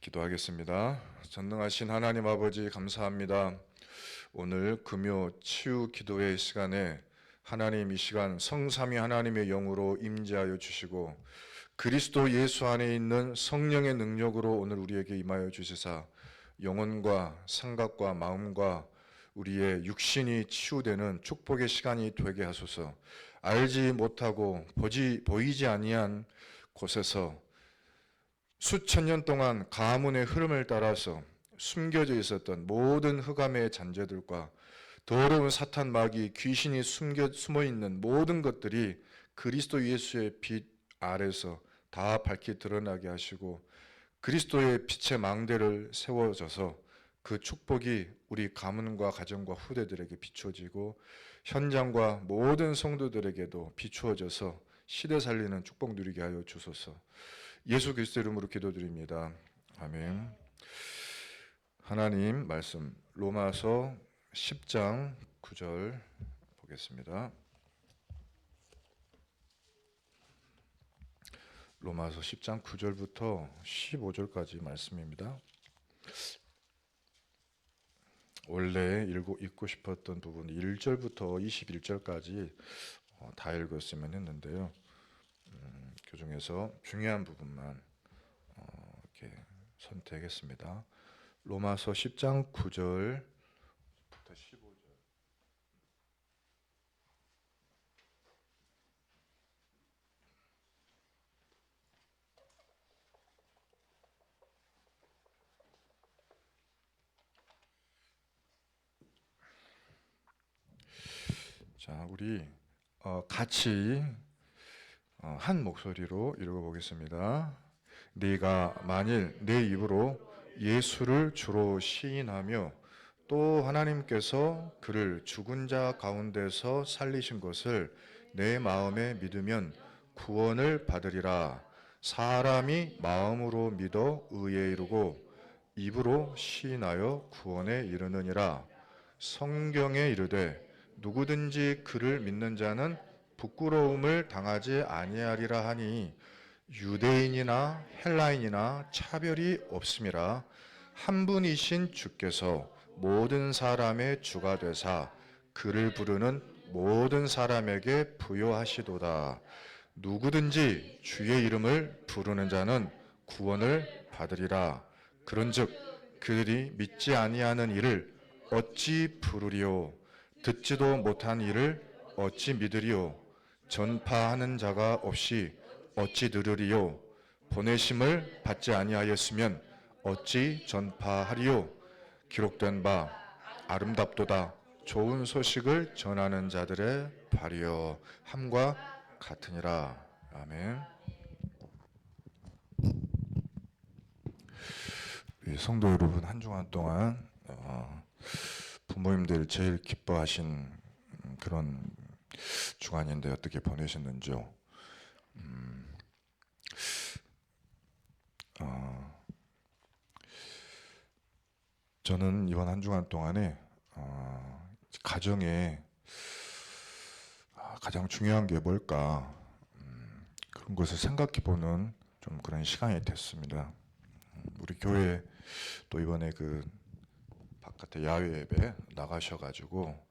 기도하겠습니다. 전능하신 하나님 아버지 감사합니다. 오늘 금요 치유 기도회 시간에 하나님 이 시간 성삼위 하나님의 영으로 임재하여 주시고 그리스도 예수 안에 있는 성령의 능력으로 오늘 우리에게 임하여 주시사 영혼과 생각과 마음과 우리의 육신이 치유되는 축복의 시간이 되게 하소서. 알지 못하고 보이지 아니한 곳에서 수천 년 동안 가문의 흐름을 따라서 숨겨져 있었던 모든 흑암의 잔재들과 더러운 사탄 마귀 귀신이 숨어 있는 모든 것들이 그리스도 예수의 빛 아래서 다 밝히 드러나게 하시고 그리스도의 빛의 망대를 세워져서 그 축복이 우리 가문과 가정과 후대들에게 비추어지고 현장과 모든 성도들에게도 비추어져서 시대 살리는 축복 누리게 하여 주소서. 예수 그리스도 이름으로 기도드립니다. 아멘. 하나님 말씀 로마서 10장 9절 보겠습니다. 로마서 10장 9절부터 15절까지 말씀입니다. 원래 읽고 싶었던 부분 1절부터 21절까지 다 읽었으면 했는데요. 그 중에서 중요한 부분만 이렇게 선택했습니다. 로마서 10장 9절부터 15절. 자, 우리 같이 한 목소리로 읽어보겠습니다. 네가 만일 내 입으로 예수를 주로 시인하며 또 하나님께서 그를 죽은 자 가운데서 살리신 것을 내 마음에 믿으면 구원을 받으리라. 사람이 마음으로 믿어 의에 이르고 입으로 시인하여 구원에 이르느니라. 성경에 이르되 누구든지 그를 믿는 자는 부끄러움을 당하지 아니하리라 하니 유대인이나 헬라인이나 차별이 없음이라. 한 분이신 주께서 모든 사람의 주가 되사 그를 부르는 모든 사람에게 부여하시도다. 누구든지 주의 이름을 부르는 자는 구원을 받으리라. 그런즉 그들이 믿지 아니하는 이를 어찌 부르리요? 듣지도 못한 이를 어찌 믿으리요? 전파하는 자가 없이 어찌 들으리요? 보내심을 받지 아니하였으면 어찌 전파하리요? 기록된 바 아름답도다 좋은 소식을 전하는 자들의 발이여 함과 같으니라. 아멘. 성도 여러분, 한 주간 동안 부모님들 제일 기뻐하신 그런 주간인데 어떻게 보내셨는지요? 저는 이번 한 주간 동안에 가정에 가장 중요한 게 뭘까 그런 것을 생각해보는 좀 그런 시간이 됐습니다. 우리 교회 또 이번에 그 바깥에 야외 예배 나가셔가지고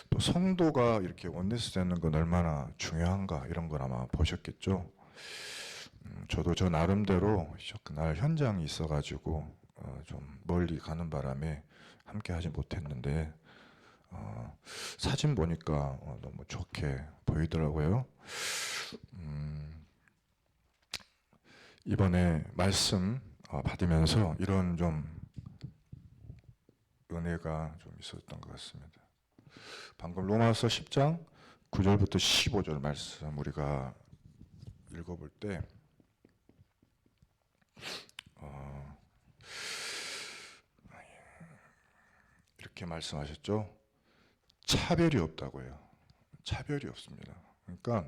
또 성도가 이렇게 원네스 되는 건 얼마나 중요한가 이런 걸 아마 보셨겠죠. 저도 저 나름대로 그날 현장이 있어가지고 좀 멀리 가는 바람에 함께 하지 못했는데 사진 보니까 너무 좋게 보이더라고요. 이번에 말씀 받으면서 이런 좀 은혜가 좀 있었던 것 같습니다. 방금 로마서 10장 9절부터 15절 말씀 우리가 읽어볼 때 이렇게 말씀하셨죠. 차별이 없다고요. 차별이 없습니다. 그러니까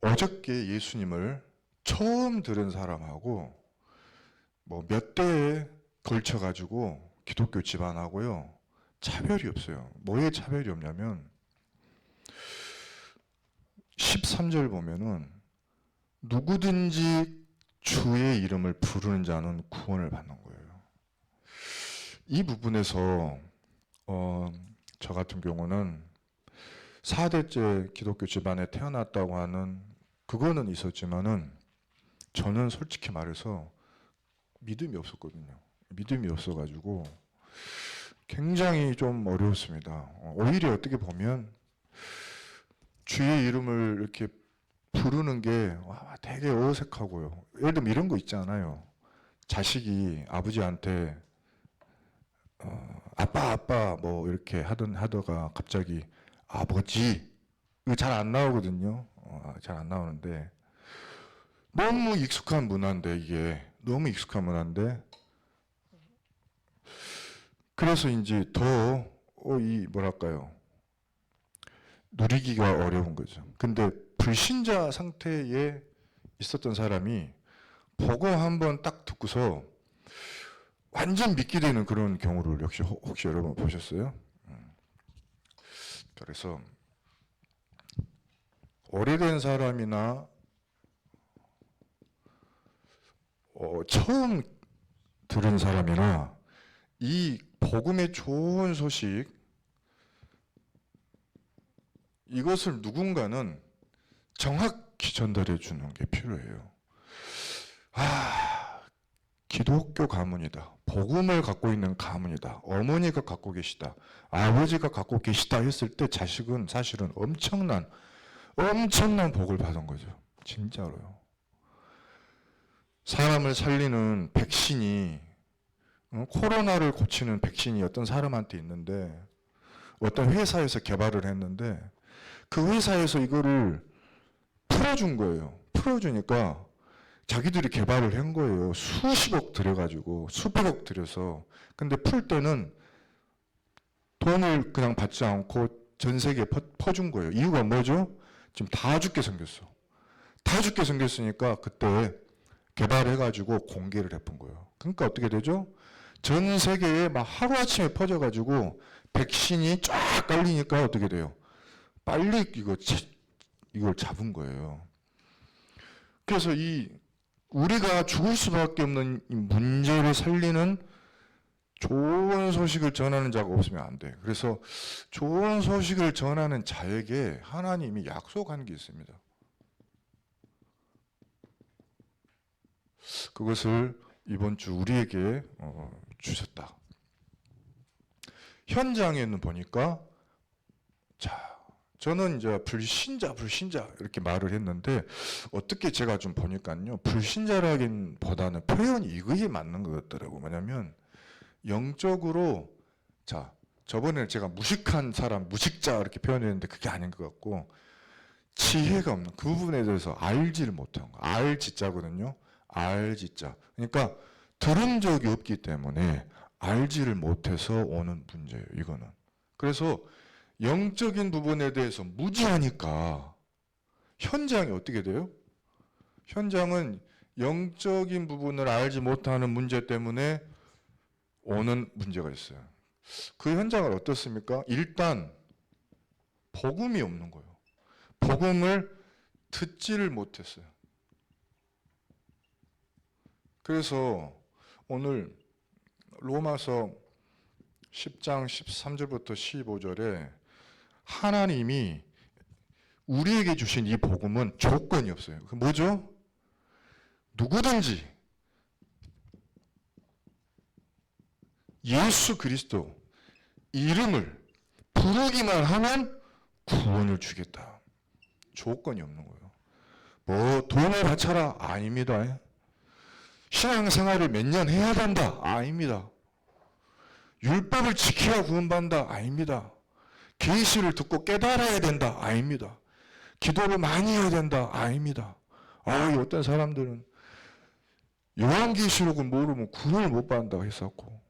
어저께 예수님을 처음 들은 사람하고 뭐 몇 대에 걸쳐가지고 기독교 집안하고요 차별이 없어요. 뭐에 차별이 없냐면 13절 보면은 누구든지 주의 이름을 부르는 자는 구원을 받는 거예요. 이 부분에서 저 같은 경우는 4대째 기독교 집안에 태어났다고 하는 그거는 있었지만은 저는 솔직히 말해서 믿음이 없었거든요. 믿음이 없어가지고 굉장히 좀 어려웠습니다. 오히려 어떻게 보면 주의 이름을 이렇게 부르는 게 되게 어색하고요. 예를 들면 이런 거 있잖아요. 자식이 아버지한테 아빠 뭐 이렇게 하다가 갑자기 아버지, 이거 잘 안 나오거든요. 잘 안 나오는데 너무 익숙한 문화인데, 이게 너무 익숙한 문화인데, 그래서 이제 더 이 뭐랄까요, 누리기가 어려운 거죠. 근데 불신자 상태에 있었던 사람이 복음 한번 딱 듣고서 완전 믿게 되는 그런 경우를 혹시 여러분 보셨어요? 그래서 오래된 사람이나 처음 들은 사람이나 이 복음의 좋은 소식, 이것을 누군가는 정확히 전달해 주는 게 필요해요. 기독교 가문이다. 복음을 갖고 있는 가문이다. 어머니가 갖고 계시다. 아버지가 갖고 계시다 했을 때 자식은 사실은 엄청난 복을 받은 거죠. 진짜로요. 사람을 살리는 백신이, 코로나를 고치는 백신이 어떤 사람한테 있는데, 어떤 회사에서 개발을 했는데, 그 회사에서 이거를 풀어준 거예요. 풀어주니까 자기들이 개발을 한 거예요. 수십억 들여가지고, 수백억 들여서. 근데 풀 때는 돈을 그냥 받지 않고 전 세계에 퍼준 거예요. 이유가 뭐죠? 지금 다 죽게 생겼어. 다 죽게 생겼으니까 그때 개발해가지고 공개를 해본 거예요. 그러니까 어떻게 되죠? 전 세계에 막 하루아침에 퍼져가지고 백신이 쫙 깔리니까 어떻게 돼요? 빨리 이걸 잡은 거예요. 그래서 우리가 죽을 수밖에 없는 이 문제를 살리는 좋은 소식을 전하는 자가 없으면 안 돼. 그래서 좋은 소식을 전하는 자에게 하나님이 약속한 게 있습니다. 그것을 이번 주 우리에게 주셨다. 현장에는 보니까, 저는 이제 불신자 이렇게 말을 했는데, 어떻게 제가 좀 보니까요, 불신자라기보다는 표현이 이거에 맞는 것 같더라고. 뭐냐면 영적으로, 저번에 제가 무식한 사람, 무식자 이렇게 표현했는데 그게 아닌 것 같고, 지혜가 없는, 그 부분에 대해서 알지를 못한 거. 알지자거든요. 알지자. 그러니까 들은 적이 없기 때문에 알지를 못해서 오는 문제예요, 이거는. 그래서 영적인 부분에 대해서 무지하니까 현장이 어떻게 돼요? 현장은 영적인 부분을 알지 못하는 문제 때문에 오는 문제가 있어요. 그 현장은 어떻습니까? 일단 복음이 없는 거예요. 복음을 듣지를 못했어요. 그래서 오늘 로마서 10장 13절부터 15절에 하나님이 우리에게 주신 이 복음은 조건이 없어요. 그 뭐죠? 누구든지 예수 그리스도 이름을 부르기만 하면 구원을 주겠다. 조건이 없는 거예요. 뭐 돈을 바쳐라? 아닙니다. 신앙생활을 몇 년 해야 된다? 아닙니다. 율법을 지켜야 구원받는다? 아닙니다. 계시를 듣고 깨달아야 된다? 아닙니다. 기도를 많이 해야 된다? 아닙니다. 어떤 사람들은 요한계시록을 모르면 구원을 못 받는다고 했었고,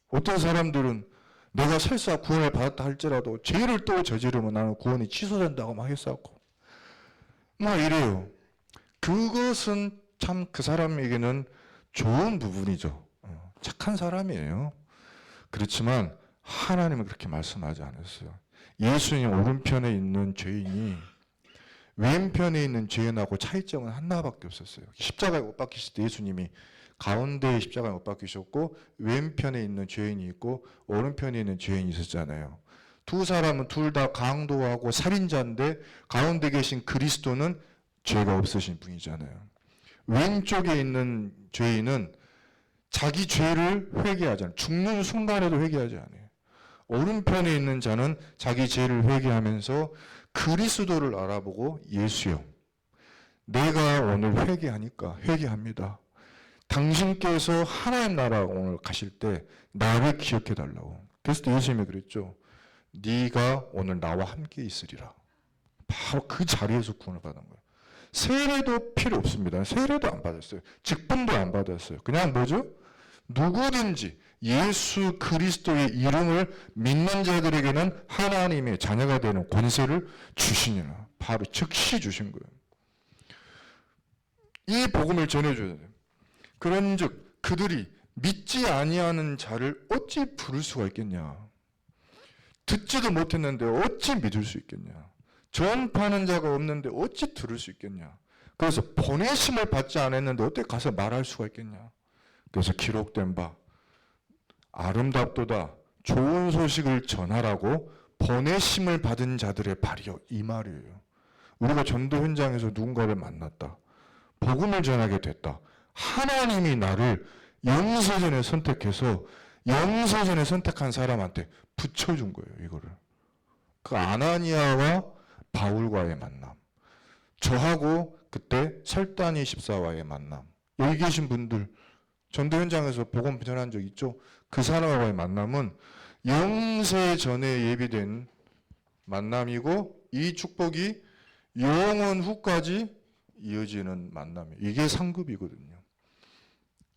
어떤 사람들은 내가 설사 구원을 받았다 할지라도 죄를 또 저지르면 나는 구원이 취소된다고 막 했었고, 막 이래요. 그것은 참 그 사람에게는 좋은 부분이죠. 착한 사람이에요. 그렇지만 하나님은 그렇게 말씀하지 않았어요. 예수님 오른편에 있는 죄인이 왼편에 있는 죄인하고 차이점은 하나밖에 없었어요. 십자가에 못 박히실 때 예수님이 가운데에 십자가에 못 박히셨고 왼편에 있는 죄인이 있고 오른편에 있는 죄인이 있었잖아요. 두 사람은 둘 다 강도하고 살인자인데 가운데 계신 그리스도는 죄가 없으신 분이잖아요. 왼쪽에 있는 죄인은 자기 죄를 회개하지 않아요. 죽는 순간에도 회개하지 않아요. 오른편에 있는 자는 자기 죄를 회개하면서 그리스도를 알아보고 예수여, 내가 오늘 회개하니까 회개합니다. 당신께서 하나님 나라 오늘 가실 때 나를 기억해 달라고. 그래서 예수님이 그랬죠. 네가 오늘 나와 함께 있으리라. 바로 그 자리에서 구원을 받은 거예요. 세례도 필요 없습니다. 세례도 안 받았어요. 직분도 안 받았어요. 그냥 뭐죠? 누구든지 예수 그리스도의 이름을 믿는 자들에게는 하나님의 자녀가 되는 권세를 주시니라. 바로 즉시 주신 거예요. 이 복음을 전해줘야 돼요. 그런즉 그들이 믿지 아니하는 자를 어찌 부를 수가 있겠냐? 듣지도 못했는데 어찌 믿을 수 있겠냐? 전파하는 자가 없는데 어찌 들을 수 있겠냐? 그래서 보내심을 받지 않았는데 어떻게 가서 말할 수가 있겠냐? 그래서 기록된 바 아름답도다 좋은 소식을 전하라고 보내심을 받은 자들의 발이요, 이 말이에요. 우리가 전도 현장에서 누군가를 만났다. 복음을 전하게 됐다. 하나님이 나를 영세전에 선택해서 영세전에 선택한 사람한테 붙여준 거예요. 이거를. 그 아나니아와 바울과의 만남, 저하고 그때 설단이 집사와의 만남, 여기 계신 분들 전도 현장에서 복음 전한 적 있죠? 그 사람과의 만남은 영세전에 예비된 만남이고 이 축복이 영원 후까지 이어지는 만남이에요. 이게 상급이거든요.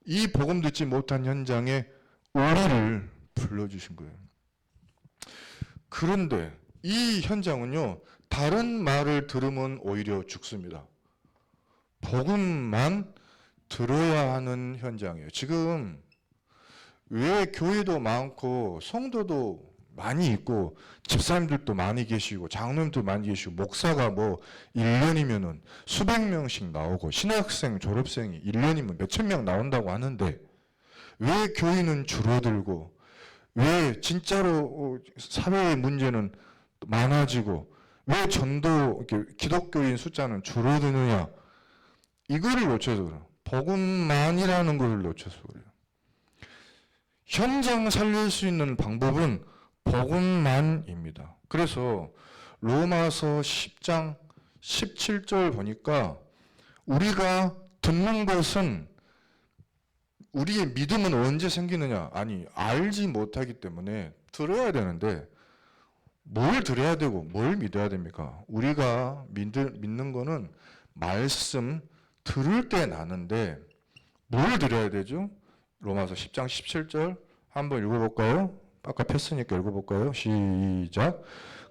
이 복음 듣지 못한 현장에 우리를 불러주신 거예요. 그런데 이 현장은요, 다른 말을 들으면 오히려 죽습니다. 복음만 들어야 하는 현장이에요. 지금 왜 교회도 많고 성도도 많이 있고 집사님들도 많이 계시고 장로님도 많이 계시고 목사가 뭐 1년이면은 수백 명씩 나오고 신학생 졸업생이 1년이면 몇천 명 나온다고 하는데 왜 교회는 줄어들고 왜 진짜로 사회의 문제는 많아지고 왜 전도 기독교인 숫자는 줄어드느냐? 이거를 놓쳐서 그래요. 복음만이라는 것을 놓쳐서 그래요. 현장 살릴 수 있는 방법은 복음만입니다. 그래서 로마서 10장 17절 보니까 우리가 듣는 것은 우리의 믿음은 언제 생기느냐? 아니, 알지 못하기 때문에 들어야 되는데 뭘 들어야 되고 뭘 믿어야 됩니까? 우리가 믿는 거는 말씀 들을 때 나는데 뭘 들어야 되죠? 로마서 10장 17절 한번 읽어볼까요? 아까 폈으니까 읽어볼까요? 시작.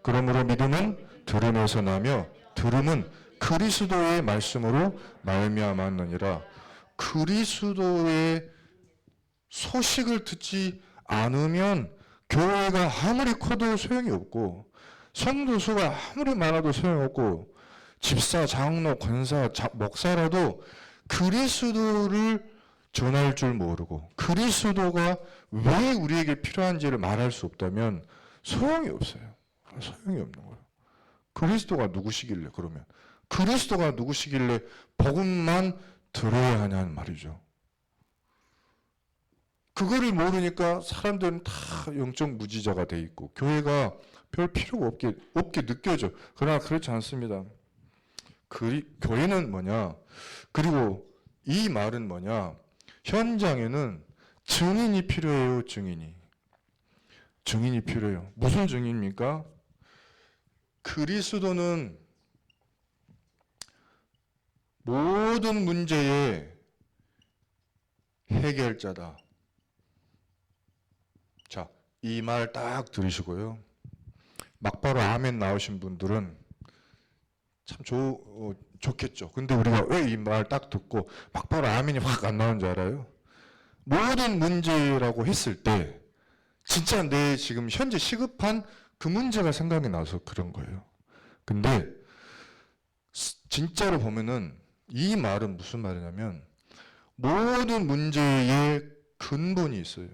그러므로 믿음은 들음에서 나며 들음은 그리스도의 말씀으로 말미암았느니라. 그리스도의 소식을 듣지 않으면 교회가 아무리 커도 소용이 없고 성도 수가 아무리 많아도 소용이 없고 집사, 장로, 권사, 목사라도 그리스도를 전할 줄 모르고 그리스도가 왜 우리에게 필요한지를 말할 수 없다면 소용이 없어요. 소용이 없는 거예요. 그리스도가 누구시길래 그러면 그리스도가 누구시길래 복음만 들어야 하냐는 말이죠. 그거를 모르니까 사람들은 다 영적 무지자가 돼 있고 교회가 별 필요가 없게 느껴져. 그러나 그렇지 않습니다. 교회는 뭐냐? 그리고 이 말은 뭐냐? 현장에는 증인이 필요해요. 증인이 필요해요. 무슨 증인입니까? 그리스도는 모든 문제의 해결자다. 자, 이 말 딱 들으시고요. 막바로 아멘 나오신 분들은 참 좋겠죠. 근데 우리가 왜 이 말 딱 듣고 막바로 아멘이 확 안 나오는 줄 알아요? 모든 문제라고 했을 때 진짜 내 지금 현재 시급한 그 문제가 생각이 나서 그런 거예요. 근데 진짜로 보면은 이 말은 무슨 말이냐면 모든 문제의 근본이 있어요.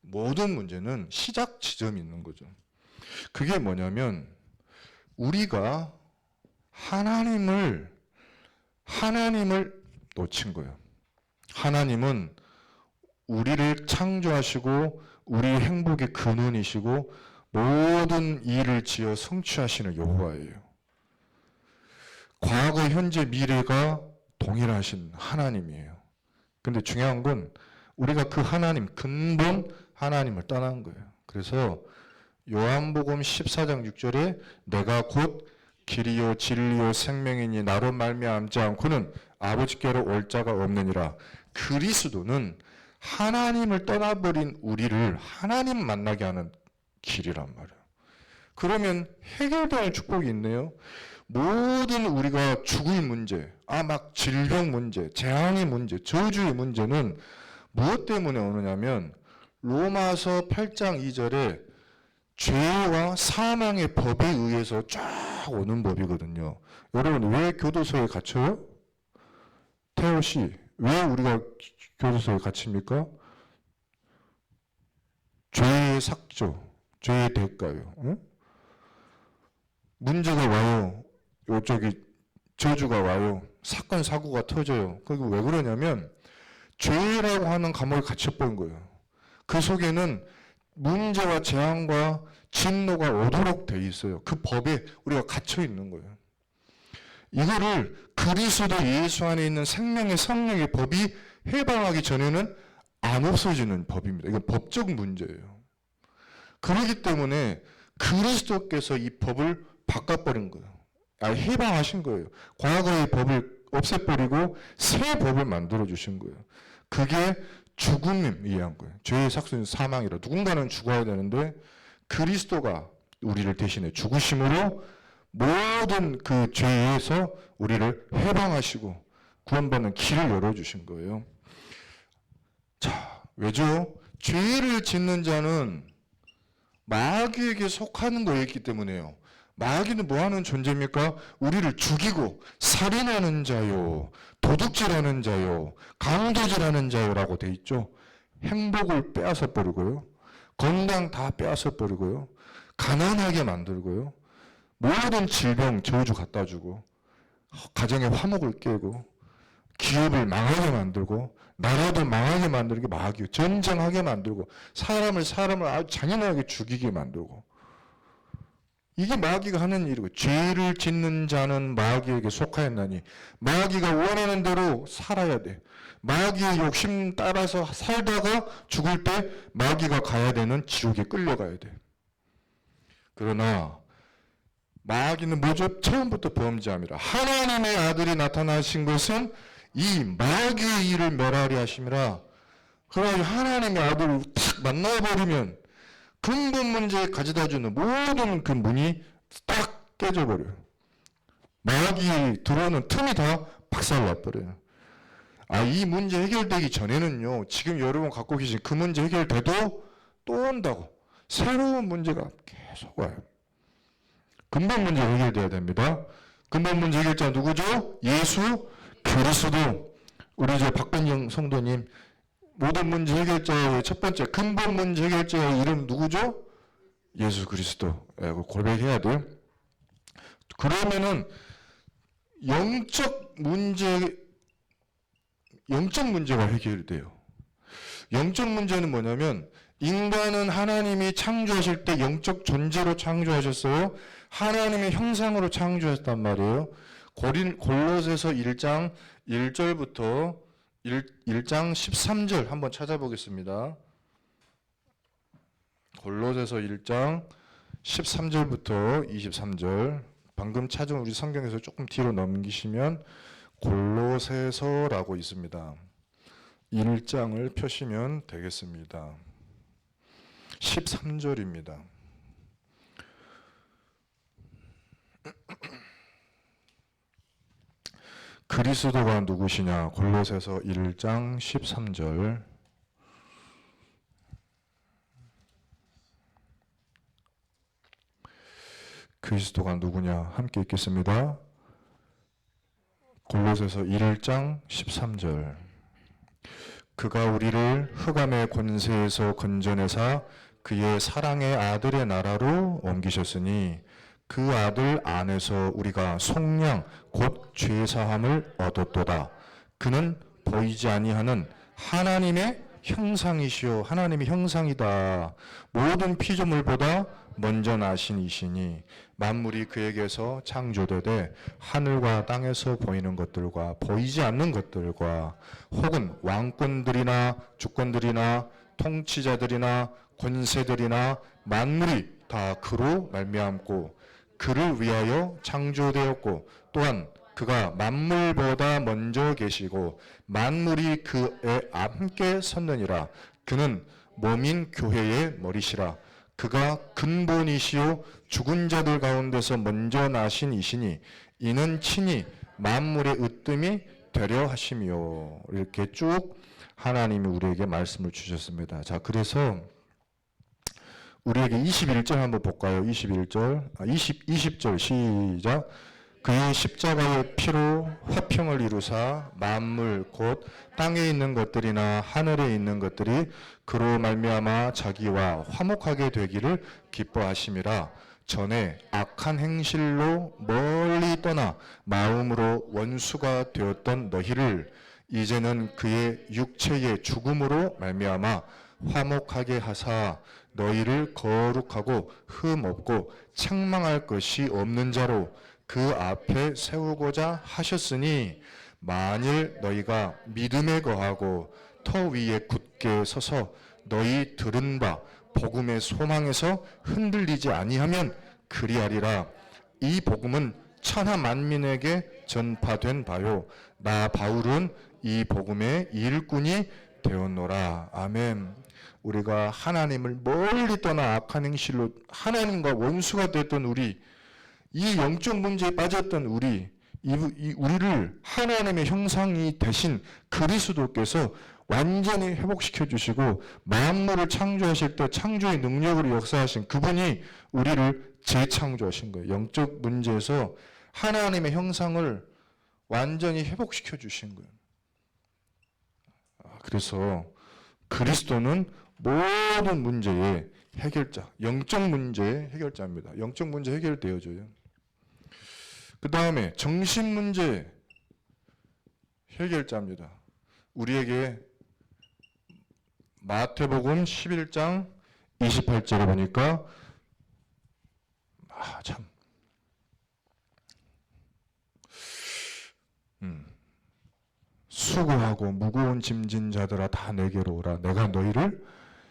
모든 문제는 시작 지점이 있는 거죠. 그게 뭐냐면 우리가 하나님을 놓친 거예요. 하나님은 우리를 창조하시고 우리 행복의 근원이시고 모든 일을 지어 성취하시는 여호와예요. 과거, 현재, 미래가 동일하신 하나님이에요. 근데 중요한 건 우리가 그 하나님, 근본 하나님을 떠난 거예요. 그래서 요한복음 14장 6절에 내가 곧 길이요 진리요 생명이니 나로 말미암지 않고는 아버지께로 올 자가 없느니라. 그리스도는 하나님을 떠나버린 우리를 하나님 만나게 하는 길이란 말이에요. 그러면 해결될 축복이 있네요. 모든 우리가 죽을 문제, 막 질병 문제, 재앙의 문제, 저주의 문제는 무엇 때문에 오느냐면 로마서 8장 2절에 죄와 사망의 법에 의해서 쫙 오는 법이거든요. 여러분 왜 교도소에 갇혀요? 태호 씨, 왜 우리가 교도소에 갇힙니까? 죄의 삭조, 죄의 대가요. 응? 문제가 와요. 요쪽이 저주가 와요. 사건 사고가 터져요. 그게 왜 그러냐면 죄라고 하는 감옥에 갇혀버린 거예요. 그 속에는 문제와 재앙과 진노가 오도록 돼 있어요. 그 법에 우리가 갇혀 있는 거예요. 이거를 그리스도 예수 안에 있는 생명의 성령의 법이 해방하기 전에는 안 없어지는 법입니다. 이건 법적 문제예요. 그렇기 때문에 그리스도께서 이 법을 바꿔버린 거예요. 해방하신 거예요. 과거의 법을 없애버리고 새 법을 만들어주신 거예요. 그게 죽음을 이해한 거예요. 죄의 삭수는 사망이라. 누군가는 죽어야 되는데 그리스도가 우리를 대신해 죽으심으로 모든 그 죄에서 우리를 해방하시고 구원받는 길을 열어주신 거예요. 자, 왜죠? 죄를 짓는 자는 마귀에게 속하는 거였기 때문에요. 마귀는 뭐하는 존재입니까? 우리를 죽이고 살인하는 자요, 도둑질하는 자요, 강도질하는 자요라고 돼 있죠. 행복을 빼앗아 버리고요, 건강 다 빼앗아 버리고요, 가난하게 만들고요, 모든 질병 저주 갖다 주고, 가정의 화목을 깨고, 기업을 망하게 만들고, 나라도 망하게 만들게 마귀, 전쟁하게 만들고, 사람을 아주 잔인하게 죽이게 만들고, 이게 마귀가 하는 일이고, 죄를 짓는 자는 마귀에게 속하였나니 마귀가 원하는 대로 살아야 돼. 마귀의 욕심 따라서 살다가 죽을 때 마귀가 가야 되는 지옥에 끌려가야 돼. 그러나 마귀는 뭐죠? 처음부터 범죄함이라. 하나님의 아들이 나타나신 것은 이 마귀의 일을 멸하려 하심이라. 그러나 하나님의 아들을 탁 만나버리면 근본 문제에 가져다주는 모든 그 문이 딱 깨져버려요. 마귀 들어오는 틈이 다 박살나버려요. 이 문제 해결되기 전에는요, 지금 여러분 갖고 계신 그 문제 해결돼도 또 온다고. 새로운 문제가 계속 와요. 근본 문제 해결돼야 됩니다. 근본 문제 해결자 누구죠? 예수 그리스도. 우리 박근영 성도님, 모든 문제 해결자의 첫 번째 근본 문제 해결자의 이름 누구죠? 예수 그리스도. 고백해야 돼요. 그러면은 영적 문제가 해결돼요. 영적 문제는 뭐냐면 인간은 하나님이 창조하실 때 영적 존재로 창조하셨어요. 하나님의 형상으로 창조하셨단 말이에요. 골로새서 1장 1절부터 1장 13절 한번 찾아보겠습니다. 골로새서 1장 13절부터 23절. 방금 찾은 우리 성경에서 조금 뒤로 넘기시면 골로새서라고 있습니다. 1장을 펴시면 되겠습니다. 13절입니다. 그리스도가 누구시냐? 골로새서 1장 13절. 그리스도가 누구냐? 함께 읽겠습니다. 골로새서 1장 13절. 그가 우리를 흑암의 권세에서 건져내사 그의 사랑의 아들의 나라로 옮기셨으니 그 아들 안에서 우리가 속량 곧 죄사함을 얻었도다. 그는 보이지 아니하는 하나님의 형상이시요 하나님의 형상이다. 모든 피조물보다 먼저 나신 이시니 만물이 그에게서 창조되되 하늘과 땅에서 보이는 것들과 보이지 않는 것들과 혹은 왕권들이나 주권들이나 통치자들이나 권세들이나 만물이 다 그로 말미암고 그를 위하여 창조되었고 또한 그가 만물보다 먼저 계시고 만물이 그에 함께 섰느니라. 그는 몸인 교회의 머리시라. 그가 근본이시요 죽은 자들 가운데서 먼저 나신 이시니 이는 친히 만물의 으뜸이 되려 하심이요. 이렇게 쭉 하나님이 우리에게 말씀을 주셨습니다. 자, 그래서 우리에게 21절 한번 볼까요? 20절 시작. 그의 십자가의 피로 화평을 이루사 만물 곧 땅에 있는 것들이나 하늘에 있는 것들이 그로 말미암아 자기와 화목하게 되기를 기뻐하심이라. 전에 악한 행실로 멀리 떠나 마음으로 원수가 되었던 너희를 이제는 그의 육체의 죽음으로 말미암아 화목하게 하사 너희를 거룩하고 흠 없고 책망할 것이 없는 자로 그 앞에 세우고자 하셨으니 만일 너희가 믿음에 거하고 터 위에 굳게 서서 너희 들은 바 복음의 소망에서 흔들리지 아니하면 그리하리라. 이 복음은 천하 만민에게 전파된 바요 나 바울은 이 복음의 일꾼이 되었노라. 아멘. 우리가 하나님을 멀리 떠나 악한 행실로 하나님과 원수가 됐던 우리, 이 영적 문제에 빠졌던 우리를 하나님의 형상이 되신 그리스도께서 완전히 회복시켜 주시고 만물을 창조하실 때 창조의 능력으로 역사하신 그분이 우리를 재창조하신 거예요. 영적 문제에서 하나님의 형상을 완전히 회복시켜 주신 거예요. 그래서 그리스도는 모든 문제의 해결자, 영적 문제의 해결자입니다. 영적 문제 해결되어져요. 그 다음에 정신 문제 해결자입니다. 우리에게 마태복음 11장 28절에 보니까 참 수고하고 무거운 짐진 자들아 다 내게로 오라. 내가 너희를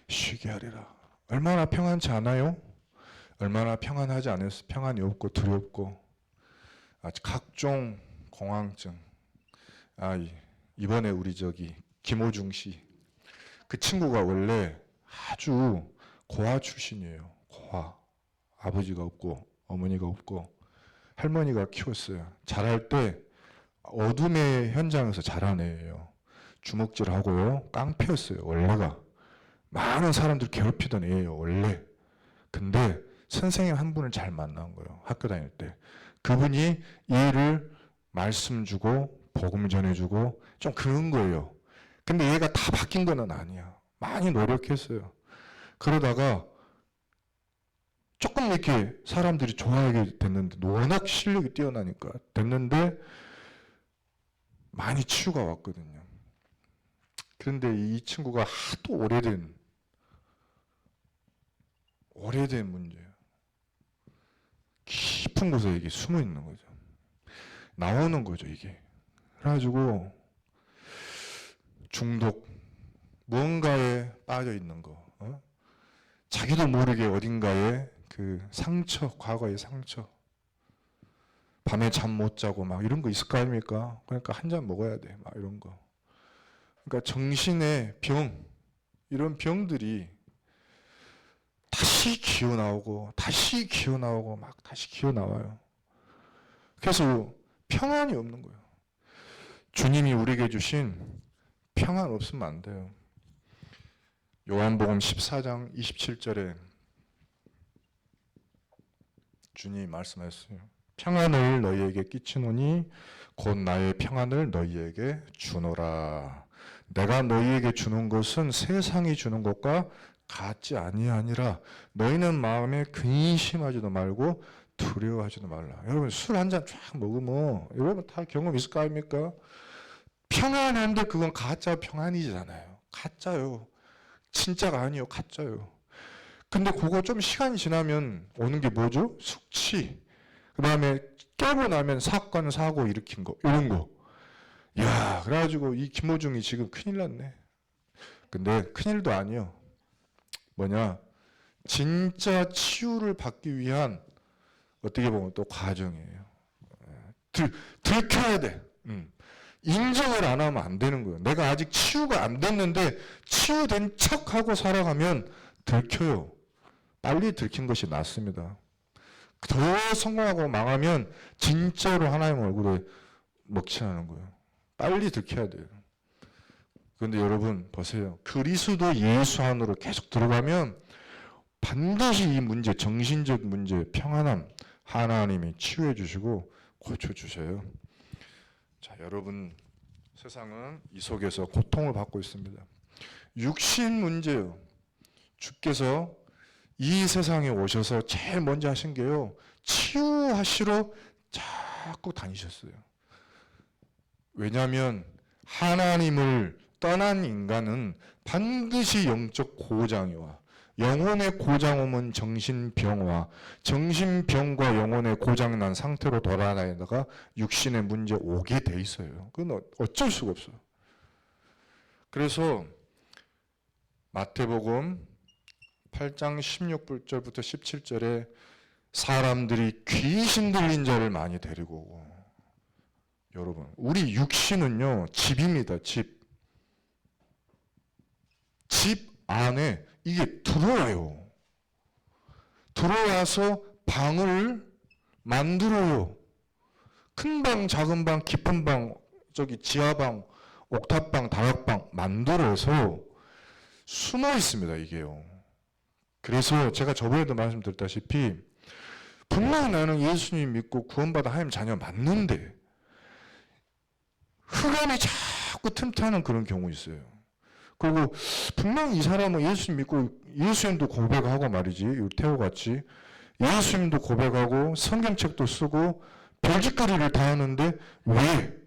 쉬게 하리라. 얼마나 평안치 않아요? 얼마나 평안하지 않아서 평안이 없고 두렵고 각종 공황증. 이번에 우리 김호중 씨 그 친구가 원래 아주 고아 출신이에요. 고아. 아버지가 없고 어머니가 없고 할머니가 키웠어요. 자랄 때 어둠의 현장에서 자란 애예요. 주먹질하고요. 깡패였어요. 원래가. 많은 사람들 괴롭히던 애예요. 원래. 근데 선생님 한 분을 잘 만난 거예요. 학교 다닐 때. 그분이 얘를 말씀 주고 복음 전해주고 좀 그런 거예요. 근데 얘가 다 바뀐 건 아니야. 많이 노력했어요. 그러다가 조금 이렇게 사람들이 좋아하게 됐는데 워낙 실력이 뛰어나니까 됐는데 많이 치유가 왔거든요. 그런데 이 친구가 하도 오래된 문제예요. 깊은 곳에 이게 숨어 있는 거죠. 나오는 거죠, 이게. 그래가지고 중독, 무언가에 빠져 있는 거, 자기도 모르게 어딘가에 그 상처, 과거의 상처, 밤에 잠 못 자고 막 이런 거 있을 거 아닙니까? 그러니까 한 잔 먹어야 돼, 막 이런 거. 그러니까 정신의 병, 이런 병들이 다시 기어 나오고 막 다시 기어 나와요. 그래서 평안이 없는 거예요. 주님이 우리에게 주신 평안 없으면 안 돼요. 요한복음 14장 27절에 주님 말씀하셨어요. 평안을 너희에게 끼치노니 곧 나의 평안을 너희에게 주노라. 내가 너희에게 주는 것은 세상이 주는 것과 같지 아니하니라. 너희는 마음에 근심하지도 말고 두려워하지도 말라. 여러분 술 한 잔 쫙 먹으면 여러분 다 경험 있을 거 아닙니까? 평안한데 그건 가짜 평안이잖아요. 가짜요. 진짜가 아니요. 가짜요. 근데 그거 좀 시간이 지나면 오는 게 뭐죠? 숙취. 그 다음에 깨고 나면 사건, 사고 일으킨 거, 이런 거. 야, 그래가지고 이 김호중이 지금 큰일 났네. 근데 큰일도 아니요. 뭐냐? 진짜 치유를 받기 위한 어떻게 보면 또 과정이에요. 들켜야 돼. 인정을 안 하면 안 되는 거예요. 내가 아직 치유가 안 됐는데 치유된 척하고 살아가면 들켜요. 빨리 들킨 것이 낫습니다. 더 성공하고 망하면 진짜로 하나님 얼굴에 먹칠하는 거예요. 빨리 들켜야 돼요. 그런데 여러분 보세요. 그리스도 예수 안으로 계속 들어가면 반드시 이 문제, 정신적 문제, 평안함 하나님이 치유해 주시고 고쳐 주셔요. 자, 여러분 세상은 이 속에서 고통을 받고 있습니다. 육신 문제요. 주께서 이 세상에 오셔서 제일 먼저 하신 게요. 치유하시러 자꾸 다니셨어요. 왜냐하면 하나님을 떠난 인간은 반드시 영적 고장이 와. 영혼의 고장 오면 정신병화, 정신병과 영혼의 고장난 상태로 돌아다니다가 육신의 문제 오게 돼 있어요. 그건 어쩔 수가 없어요. 그래서 마태복음 8장 16절부터 17절에 사람들이 귀신 들린 자를 많이 데리고 오고, 여러분 우리 육신은요 집입니다. 집 안에 이게 들어와요. 들어와서 방을 만들어요. 큰 방, 작은 방, 깊은 방, 저기 지하방, 옥탑방, 다락방 만들어서 숨어 있습니다. 이게요. 그래서 제가 저번에도 말씀드렸다시피 분명 나는 예수님 믿고 구원받아 하나님 자녀 맞는데 흑암이 자꾸 틈타는 그런 경우 있어요. 그리고 분명 이 사람은 예수님 믿고 예수님도 고백하고 말이지, 태호같이 예수님도 고백하고 성경책도 쓰고 별짓거리를 다 하는데 왜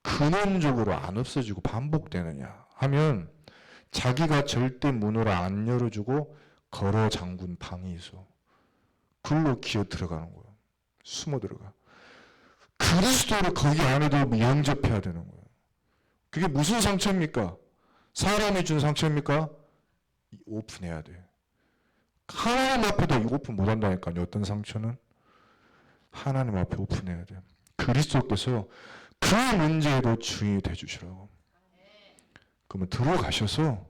근원적으로 안 없어지고 반복되느냐 하면 자기가 절대 문을 안 열어주고 걸어 잠근 방이 있어. 글로 기어 들어가는 거예요. 숨어 들어가. 그리스도를 거기 안에도 영접해야 되는 거예요. 그게 무슨 상처입니까? 사람이 준 상처입니까? 오픈해야 돼. 하나님 앞에도 오픈 못 한다니까요. 어떤 상처는? 하나님 앞에 오픈해야 돼. 그리스도께서 그 문제에도 주인이 되주시라고. 그러면 들어가셔서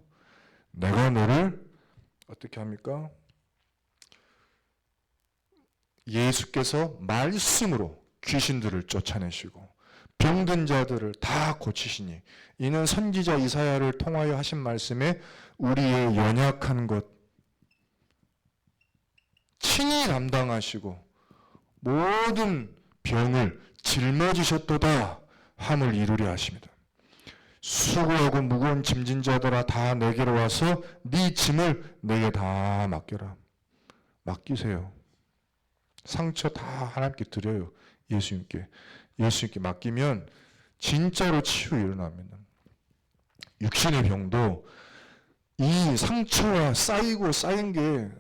내가 너를 어떻게 합니까? 예수께서 말씀으로 귀신들을 쫓아내시고 병든 자들을 다 고치시니 이는 선지자 이사야를 통하여 하신 말씀에 우리의 연약한 것 친히 담당하시고 모든 병을 짊어지셨도다 함을 이루려 하십니다. 수고하고 무거운 짐진 자들아 다 내게로 와서 네 짐을 내게 다 맡겨라. 맡기세요. 상처 다 하나님께 드려요. 예수님께 맡기면 진짜로 치유 일어납니다. 육신의 병도 이 상처와 쌓인 게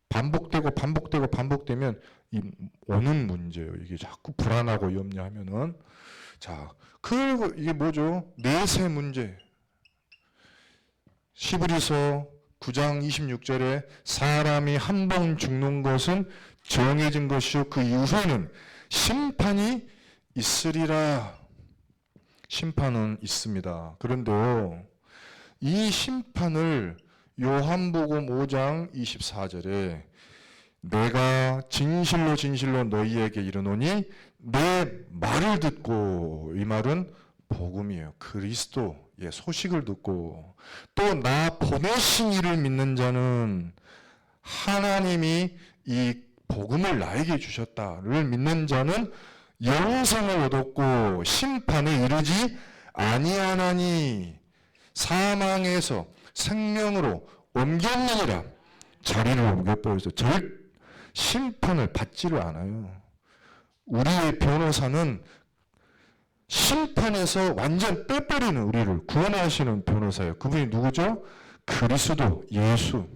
반복되면 이 오는 문제예요. 이게 자꾸 불안하고 염려하면은 자, 그리고 이게 뭐죠? 내세 문제. 히브리서 9장 26절에 사람이 한 번 죽는 것은 정해진 것이요 그 이후에는 심판이 있으리라. 심판은 있습니다. 그런데요, 이 심판을 요한복음 5장 24절에 내가 진실로 너희에게 이르노니 내 말을 듣고, 이 말은 복음이에요. 그리스도의 소식을 듣고 또 나 보내신 이를 믿는 자는 하나님이 이 복음을 나에게 주셨다를 믿는 자는 영생을 얻었고 심판에 이르지 아니하나니 사망에서 생명으로 옮겼느니라. 자리를 옮겨버려서 심판을 받지를 않아요. 우리의 변호사는 심판에서 완전 빼버리는 우리를 구원하시는 변호사예요. 그분이 누구죠? 그리스도 예수.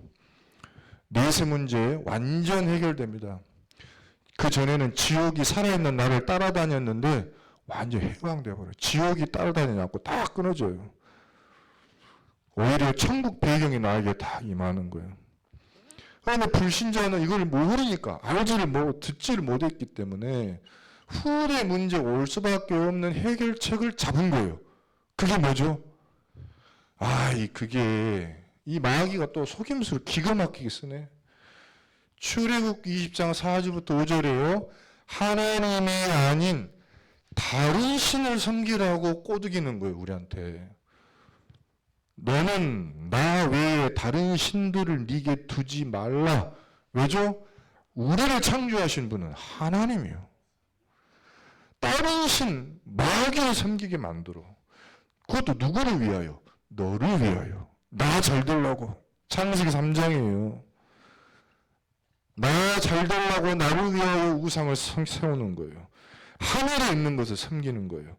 내세 문제 완전 해결됩니다. 그 전에는 지옥이 살아있는 나를 따라다녔는데 완전 해방되어버려요. 지옥이 따라다니지 않고 다 끊어져요. 오히려 천국 배경이 나에게 다 임하는 거예요. 그런데 불신자는 이걸 모르니까 듣지를 못했기 때문에 후대 문제가 올 수밖에 없는 해결책을 잡은 거예요. 그게 뭐죠? 이 마귀가 또 속임수를 기가 막히게 쓰네. 출애굽 20장 4절부터 5절에요. 하나님이 아닌 다른 신을 섬기라고 꼬드기는 거예요, 우리한테. 너는 나 외에 다른 신들을 네게 두지 말라. 왜죠? 우리를 창조하신 분은 하나님이에요. 다른 신, 마귀를 섬기게 만들어. 그것도 누구를 위하여? 너를 위하여. 나 잘 되려고. 창세기 3장이에요. 나 잘 되려고 나를 위하여 우상을 세우는 거예요. 하늘에 있는 것을 섬기는 거예요.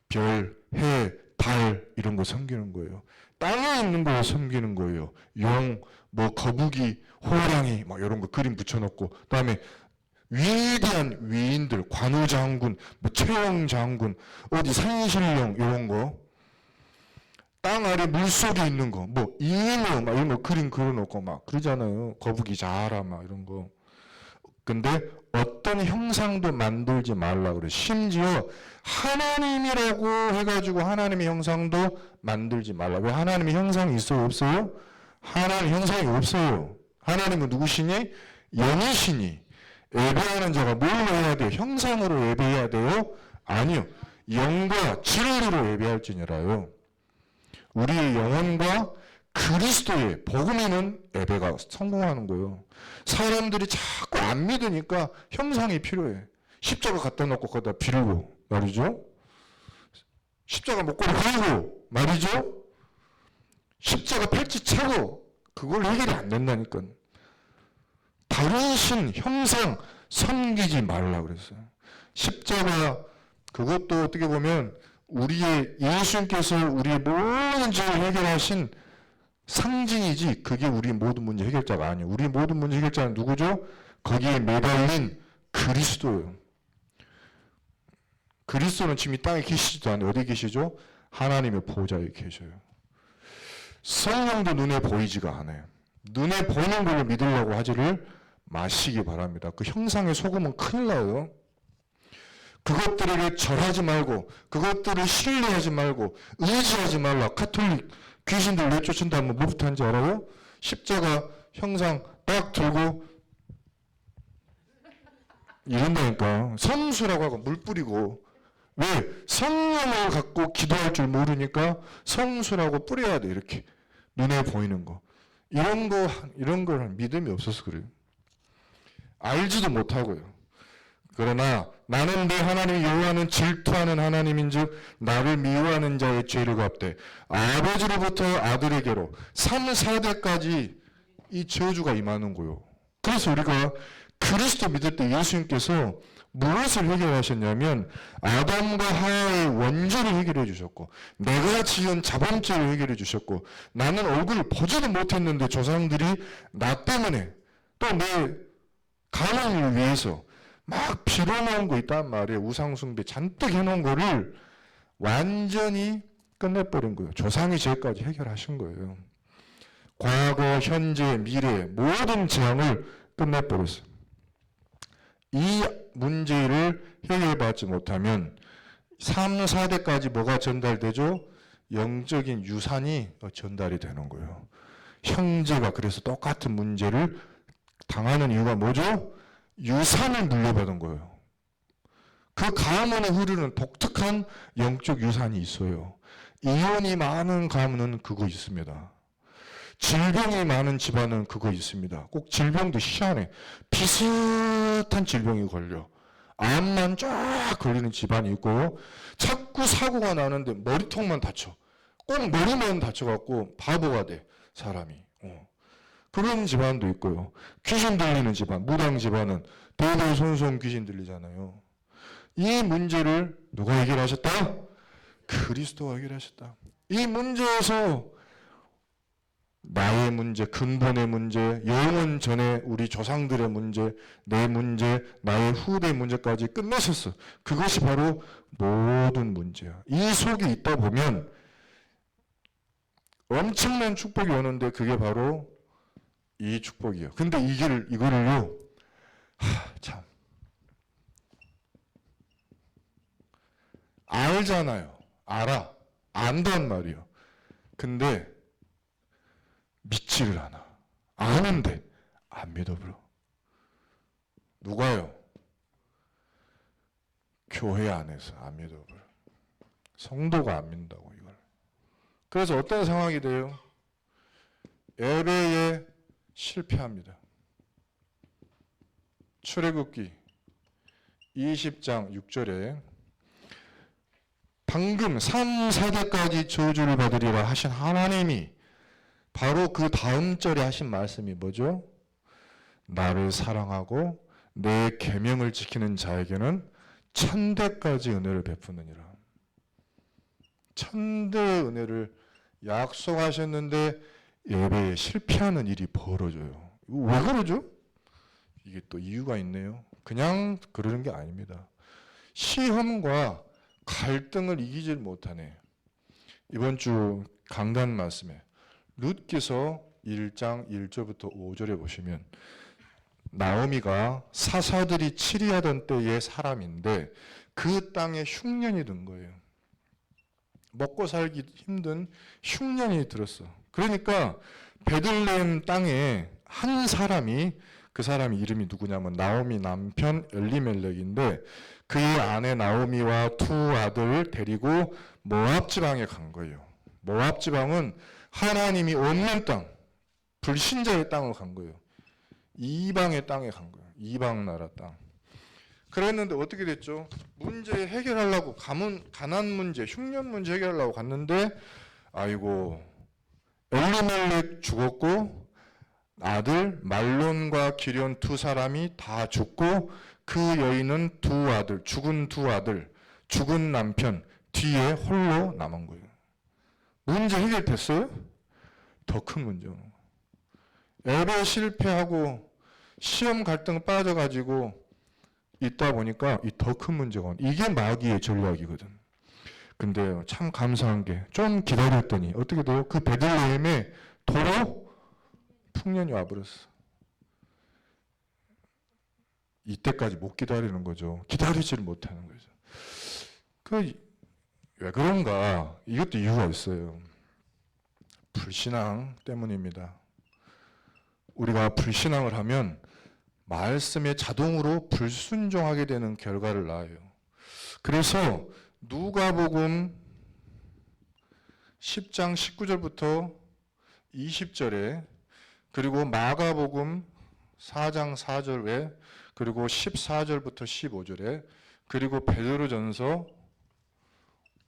별, 해, 달 이런 거 섬기는 거예요. 땅에 있는 걸 섬기는 거예요. 용, 거북이, 호랑이 이런 거 그림 붙여놓고 그다음에 위대한 위인들, 관우장군, 최영장군, 어디 산신령 이런 거, 땅 아래 물속에 있는 거, 잉어 이런 거 그림 그려놓고 그러잖아요. 거북이 자라 이런 거. 근데 어떤 형상도 만들지 말라 그래. 심지어 하나님이라고 해가지고 하나님의 형상도 만들지 말라. 왜? 하나님의 형상이 있어요? 없어요? 하나님의 형상이 없어요. 하나님은 누구시니? 영이시니. 예배하는 자가 뭘로 해야 돼요? 형상으로 예배해야 돼요? 아니요. 영과 진리로 예배할지니라요. 우리의 영혼과 그리스도의 복음에는 예배가 성공하는 거예요. 사람들이 자꾸 안 믿으니까 형상이 필요해. 십자가 갖다 놓고 거기다 빌고 말이죠. 십자가 목걸이 걸고 말이죠. 십자가 팔찌 차고 그걸 해결이 안 된다니까. 다른 신, 형상 섬기지 말라 그랬어요. 십자가 그것도 어떻게 보면 우리의 예수님께서 우리의 모든 죄를 해결하신 상징이지 그게 우리 모든 문제 해결자가 아니에요. 우리 모든 문제 해결자는 누구죠? 거기에 매달린 그리스도예요. 그리스도는 지금 이 땅에 계시지도 않아요. 어디 계시죠? 하나님의 보좌에 계셔요. 성령도 눈에 보이지가 않아요. 눈에 보이는 걸로 믿으려고 하지를 마시기 바랍니다. 그 형상에 속으면 큰일 나요. 그것들에게 절하지 말고 그것들을 신뢰하지 말고 의지하지 말라. 카톨릭 귀신들 내쫓은다면 뭐부터 하는지 알아요? 십자가 형상 딱 들고 이런다니까. 성수라고 하고 물 뿌리고. 왜? 성령을 갖고 기도할 줄 모르니까 성수라고 뿌려야 돼. 이렇게 눈에 보이는 거. 이런 걸 믿음이 없어서 그래요. 알지도 못하고요. 그러나 나는 내 하나님 여호와는 질투하는 하나님인즉 나를 미워하는 자의 죄를 갚되 아버지로부터 아들에게로 3, 4대까지 이 저주가 임하는 거요. 그래서 우리가 그리스도 믿을 때 예수님께서 무엇을 해결하셨냐면 아담과 하와의 원죄를 해결해 주셨고 내가 지은 자범죄를 해결해 주셨고 나는 얼굴을 보지도 못했는데 조상들이 나 때문에 또 내 가난을 위해서 막 빌어놓은 거 있단 말이에요. 우상숭배 잔뜩 해놓은 거를 완전히 끝내버린 거예요. 조상의 죄까지 해결하신 거예요. 과거, 현재, 미래 모든 재앙을 끝내버렸어요. 이 문제를 해결받지 못하면 3, 4대까지 뭐가 전달되죠? 영적인 유산이 전달이 되는 거예요. 형제가 그래서 똑같은 문제를 당하는 이유가 뭐죠? 유산을 물려받은 거예요. 그 가문에 흐르는 독특한 영적 유산이 있어요. 이혼이 많은 가문은 그거 있습니다. 질병이 많은 집안은 그거 있습니다. 꼭 질병도 희한해. 비슷한 비슷한 질병이 걸려. 암만 쫙 걸리는 집안이 있고 자꾸 사고가 나는데 머리통만 다쳐. 꼭 머리만 다쳐갖고 바보가 돼 사람이. 그런 집안도 있고요. 귀신 들리는 집안, 무당 집안은 대대손손 귀신 들리잖아요. 이 문제를 누가 해결하셨다? 그리스도가 해결하셨다. 이 문제에서 나의 문제, 근본의 문제, 영원 전에 우리 조상들의 문제, 내 문제, 나의 후대의 문제까지 끝내셨어. 그것이 바로 모든 문제야. 이 속에 있다 보면 엄청난 축복이 오는데 그게 바로 이 축복이에요. 근데 이거를요, 참. 알잖아요. 알아. 안단 말이에요. 근데 믿지를 않아. 아는데 안 믿어버려. 누가요? 교회 안에서 안 믿어버려. 성도가 안 믿는다고 이걸. 그래서 어떤 상황이 돼요? 예배에 실패합니다. 출애굽기 20장 6절에 방금 3, 4대까지 저주를 받으리라 하신 하나님이 바로 그 다음 절에 하신 말씀이 뭐죠? 나를 사랑하고 내 계명을 지키는 자에게는 1000대까지 은혜를 베푸느니라. 1000대의 은혜를 약속하셨는데 예배에 실패하는 일이 벌어져요. 왜 그러죠? 이게 또 이유가 있네요. 그냥 그러는 게 아닙니다. 시험과 갈등을 이기질 못하네. 이번 주 강단 말씀에 룻기서 1장 1절부터 5절에 보시면 나오미가 사사들이 치리하던 때의 사람인데 그 땅에 흉년이 든 거예요. 먹고 살기 힘든 흉년이 들었어. 그러니까 베들레헴 땅에 한 사람이, 그 사람이 이름이 누구냐면 나오미 남편 엘리멜렉인데 그의 아내 나오미와 두 아들을 데리고 모압 지방에 간 거예요. 모압 지방은 하나님이 없는 땅, 불신자의 땅을 간 거예요. 이방의 땅에 간 거예요. 이방 나라 땅. 그랬는데 어떻게 됐죠? 문제 해결하려고 가난 문제, 흉년 문제 해결하려고 갔는데 아이고 엘리멜렉 죽었고 아들 말론과 기련 두 사람이 다 죽고 그 여인은 죽은 두 아들, 죽은 남편 뒤에 홀로 남은 거예요. 문제 해결됐어요? 더 큰 문제 오는 거예요. 예배 실패하고 시험 갈등 빠져가지고 있다 보니까 이 더 큰 문제가 오는 거예요. 이게 마귀의 전략이거든. 근데 참 감사한 게 좀 기다렸더니 어떻게 돼요? 그 베들레헴에 도로 풍년이 와버렸어. 이때까지 못 기다리는 거죠. 기다리지를 못하는 거죠. 왜 그런가? 이것도 이유가 있어요. 불신앙 때문입니다. 우리가 불신앙을 하면 말씀에 자동으로 불순종하게 되는 결과를 낳아요. 그래서 누가복음 10장 19절부터 20절에 그리고 마가복음 4장 4절에 그리고 14절부터 15절에 그리고 베드로전서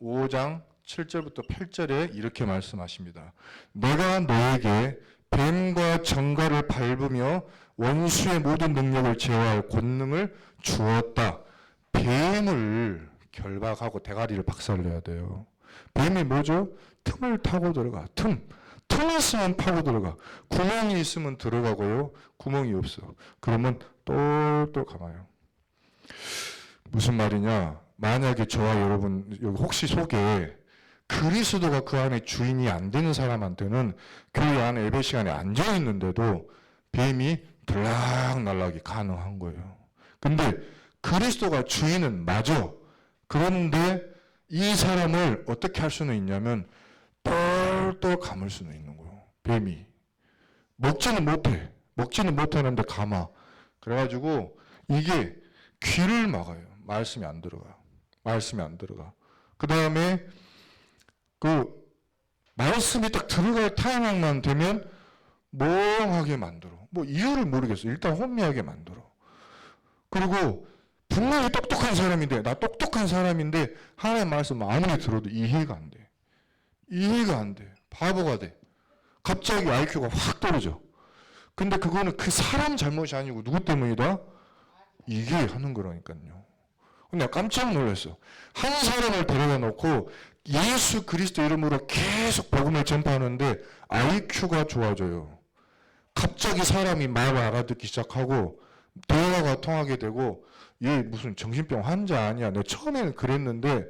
5장 7절부터 8절에 이렇게 말씀하십니다. 내가 너에게 뱀과 정갈을 밟으며 원수의 모든 능력을 제어할 권능을 주었다. 뱀을 결박하고 대가리를 박살내야 돼요. 뱀이 뭐죠? 틈을 타고 들어가. 틈 있으면 파고 들어가. 구멍이 있으면 들어가고요. 구멍이 없어. 그러면 똘똘 감아요. 무슨 말이냐? 만약에 저와 여러분 여기 혹시 속에 그리스도가 그 안에 주인이 안 되는 사람한테는 교회 안에 예배 시간에 앉아 있는데도 뱀이 들락날락이 가능한 거예요. 근데 그리스도가 주인은 맞아. 그런데 이 사람을 어떻게 할 수는 있냐면 똘똘 감을 수는 있는 거예요. 뱀이 먹지는 못하는데 감아. 그래가지고 이게 귀를 막아요. 말씀이 안 들어가. 그 다음에 그 말씀이 딱 들어갈 타이밍만 되면 멍하게 만들어. 뭐 이유를 모르겠어. 일단 혼미하게 만들어. 그리고 분명히 똑똑한 사람인데, 나 똑똑한 사람인데 하나님 말씀 아무리 들어도 이해가 안 돼. 이해가 안 돼. 바보가 돼. 갑자기 IQ가 확 떨어져. 근데 그거는 그 사람 잘못이 아니고 누구 때문이다? 이게 하는 거라니까요. 근데 깜짝 놀랐어. 한 사람을 데려다 놓고 예수 그리스도 이름으로 계속 복음을 전파하는데 IQ가 좋아져요. 갑자기 사람이 말을 알아듣기 시작하고 대화가 통하게 되고, 얘 무슨 정신병 환자 아니야. 내가 처음에는 그랬는데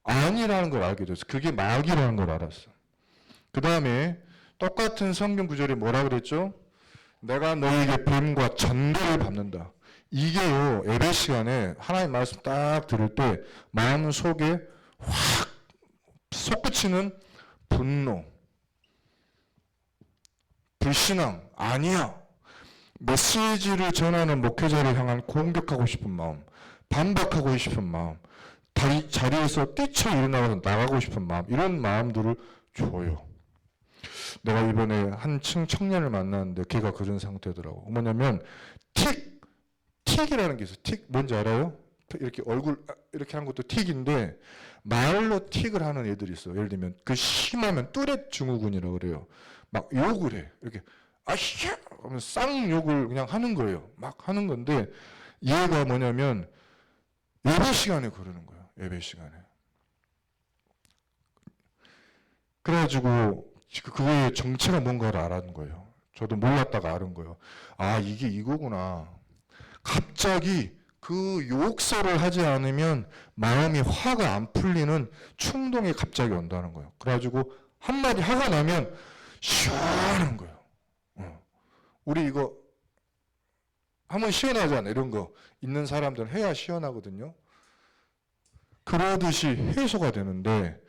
아니라는 걸 알게 됐어. 그게 마귀라는 걸 알았어. 그 다음에 똑같은 성경 구절이 뭐라 그랬죠? 내가 너에게 뱀과 전도를 밟는다. 이게요, 예배 시간에 하나님 말씀 딱 들을 때 마음 속에 확 솟구치는 분노, 불신앙, 아니야. 메시지를 전하는 목회자를 향한 공격하고 싶은 마음, 반박하고 싶은 마음, 자리에서 뛰쳐 일어나서 나가고 싶은 마음, 이런 마음들을 줘요. 내가 이번에 한 청년을 만났는데 걔가 그런 상태더라고. 뭐냐면 틱이라는 게 있어요. 틱 뭔지 알아요? 이렇게 얼굴 이렇게 한 것도 틱인데 말로 틱을 하는 애들이 있어. 예를 들면 그 심하면 뚜렛 증후군이라고 그래요. 막 욕을 해. 이렇게 아히야 하면 쌍욕을 그냥 하는 거예요. 막 하는 건데 얘가 뭐냐면 예배 시간에 그러는 거예요. 예배 시간에. 그래가지고 그거의 정체가 뭔가를 알았는 거예요. 저도 몰랐다가 알은 거예요. 아, 이게 이거구나. 갑자기 그 욕설을 하지 않으면 마음이 화가 안 풀리는 충동이 갑자기 온다는 거예요. 그래가지고 한마디 화가 나면 시원한 거예요. 우리 이거 하면 시원하잖아. 이런 거 있는 사람들은 해야 시원하거든요. 그러듯이 해소가 되는데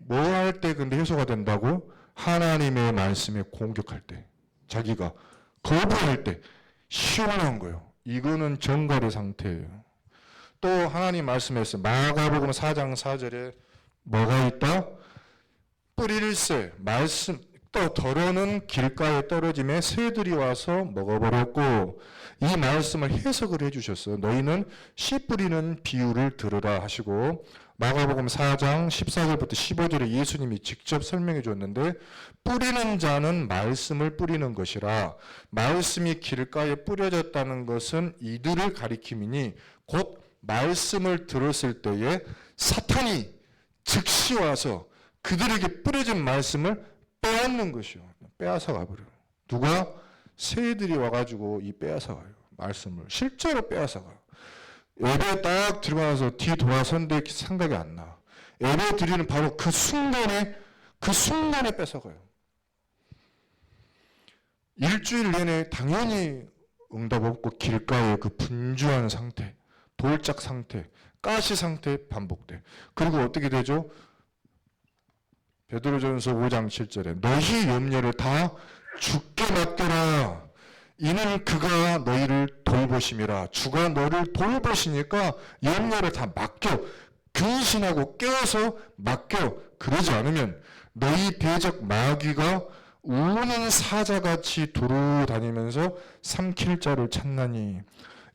뭐 할 때 근데 해소가 된다고? 하나님의 말씀에 공격할 때, 자기가 거부할 때 시원한 거예요. 이거는 정갈의 상태예요. 또 하나님 말씀에서 마가복음 4장 4절에 뭐가 있다? 뿌릴새 말씀 또 더러는 길가에 떨어짐에 새들이 와서 먹어버렸고, 이 말씀을 해석을 해주셨어요. 너희는 씨 뿌리는 비유를 들으라 하시고, 마가복음 4장 14절부터 15절에 예수님이 직접 설명해 줬는데, 뿌리는 자는 말씀을 뿌리는 것이라, 말씀이 길가에 뿌려졌다는 것은 이들을 가리킴이니 곧 말씀을 들었을 때에 사탄이 즉시 와서 그들에게 뿌려진 말씀을 빼앗는 것이요. 빼앗아 가버려요. 누가? 새들이 와가지고 이 빼앗아 가요. 말씀을 실제로 빼앗아 가요. 예배 딱 들어가서 뒤 돌아선데 생각이 안 나. 예배 드리는 바로 그 순간에 뺏어 가요. 일주일 내내 당연히 응답 없고 길가에 그 분주한 상태, 돌짝 상태, 가시 상태 반복돼. 그리고 어떻게 되죠? 베드로전서 5장 7절에 너희 염려를 다 주께 맡겨라. 이는 그가 너희를 돌보심이라. 주가 너를 돌보시니까 염려를 다 맡겨. 근신하고 깨어서 맡겨. 그러지 않으면 너희 대적 마귀가 우는 사자같이 돌아다니면서 삼킬 자를 찾나니.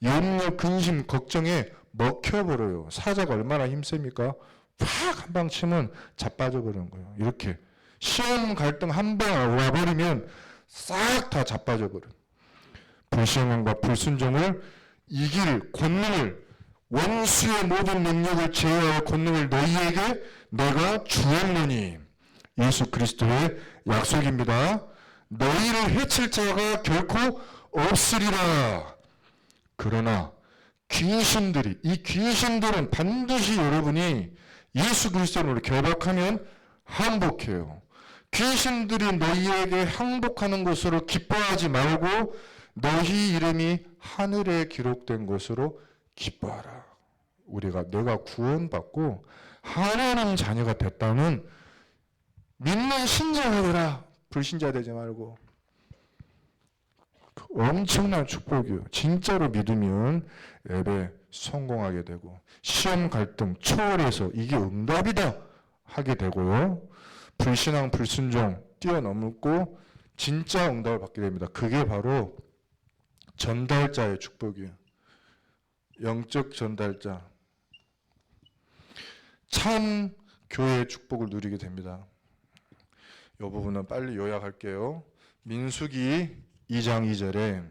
염려, 근심, 걱정에 먹혀버려요. 사자가 얼마나 힘셉니까? 확 한 방 치면 자빠져 버리는 거예요. 이렇게 시험 갈등 한 방 와버리면 싹 다 자빠져 버려요. 불신앙과 불순종을 이길 권능을, 원수의 모든 능력을 제어할 권능을 너희에게 내가 주었노니. 예수 그리스도의 약속입니다. 너희를 해칠 자가 결코 없으리라. 그러나 귀신들이, 이 귀신들은 반드시 여러분이 예수 그리스도를 결박하면 항복해요. 귀신들이 너희에게 항복하는 것으로 기뻐하지 말고 너희 이름이 하늘에 기록된 것으로 기뻐하라. 내가 구원받고 하나님 자녀가 됐다는 믿는 신자가 되라. 불신자 되지 말고. 엄청난 축복이에요. 진짜로 믿으면 예배 성공하게 되고 시험 갈등 초월해서 이게 응답이다 하게 되고요. 불신앙 불순종 뛰어넘고 진짜 응답을 받게 됩니다. 그게 바로 전달자의 축복이에요. 영적 전달자, 참 교회의 축복을 누리게 됩니다. 이 부분은 빨리 요약할게요. 민수기 2장 2절에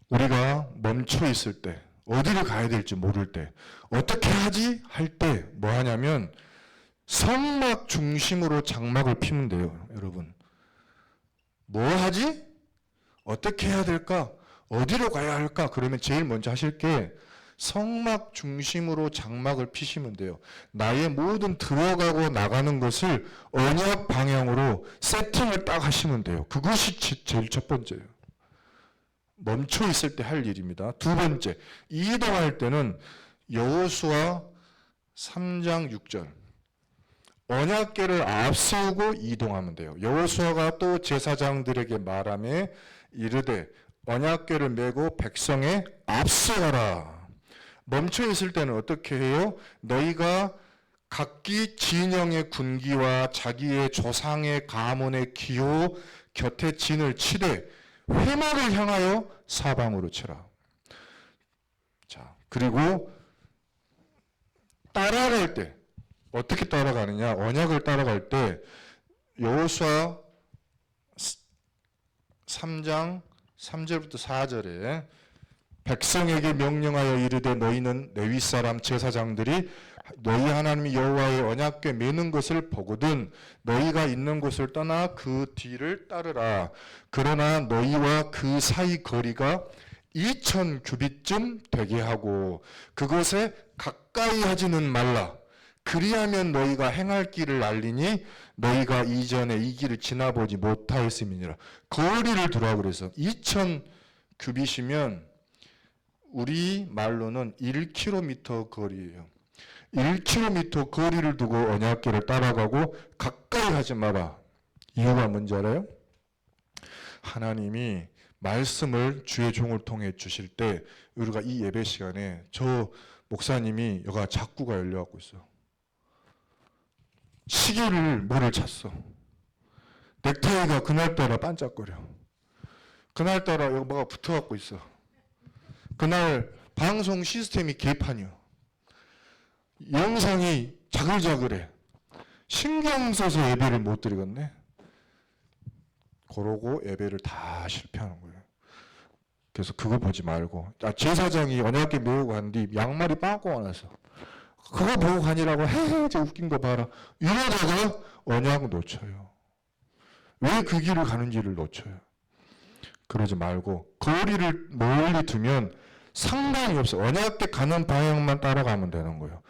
우리가 멈춰 있을 때, 어디를 가야 될지 모를 때, 어떻게 하지? 할 때 뭐 하냐면 성막 중심으로 장막을 피면 돼요. 여러분, 뭐 하지? 어떻게 해야 될까? 어디로 가야 할까? 그러면 제일 먼저 하실 게 성막 중심으로 장막을 피시면 돼요. 나의 모든 들어가고 나가는 것을 언약 방향으로 세팅을 딱 하시면 돼요. 그것이 제일 첫 번째예요. 멈춰 있을 때 할 일입니다. 두 번째, 이동할 때는 여호수아 3장 6절 언약궤를 앞세우고 이동하면 돼요. 여호수아가 또 제사장들에게 말하며 이르되 언약궤를 메고 백성에 앞서가라. 멈춰 있을 때는 어떻게 해요? 너희가 각기 진영의 군기와 자기의 조상의 가문의 기호 곁에 진을 치되 회막을 향하여 사방으로 치라. 자, 그리고 따라갈 때 어떻게 따라가느냐? 언약을 따라갈 때 여호수아 3장 3절부터 4절에 백성에게 명령하여 이르되 너희는 레위 사람 제사장들이 너희 하나님 여호와의 언약궤 메는 것을 보거든 너희가 있는 곳을 떠나 그 뒤를 따르라. 그러나 너희와 그 사이 거리가 2000 규빗쯤 되게 하고 그것에 가까이 하지는 말라. 그리하면 너희가 행할 길을 알리니 너희가 이전에 이 길을 지나보지 못하였음이니라. 거리를 두라 그래서 2000 규빗이면 우리 말로는 1km 거리예요. 1km 거리를 두고 언약궤를 따라가고 가까이 하지 마라. 이유가 뭔지 알아요? 하나님이 말씀을 주의 종을 통해 주실 때 우리가 이 예배 시간에 저 목사님이 여가 작구가 열려갖고 있어. 시계를 뭐를 찼어. 넥타이가 그날따라 반짝거려. 그날따라 여기 뭐가 붙어갖고 있어. 그날 방송 시스템이 개판이요. 영상이 자글자글해. 신경 써서 예배를 못 드리겠네. 그러고 예배를 다 실패하는 거예요. 그래서 그거 보지 말고 제사장이 언약궤 메고 간 뒤 양말이 빵꾸가 나서 그거 보고 가니라고 헤헤 저 웃긴 거 봐라. 이러다가 언약 놓쳐요. 왜 그 길을 가는지를 놓쳐요. 그러지 말고 거리를 멀리 두면 상관이 없어. 언약궤 가는 방향만 따라가면 되는 거예요.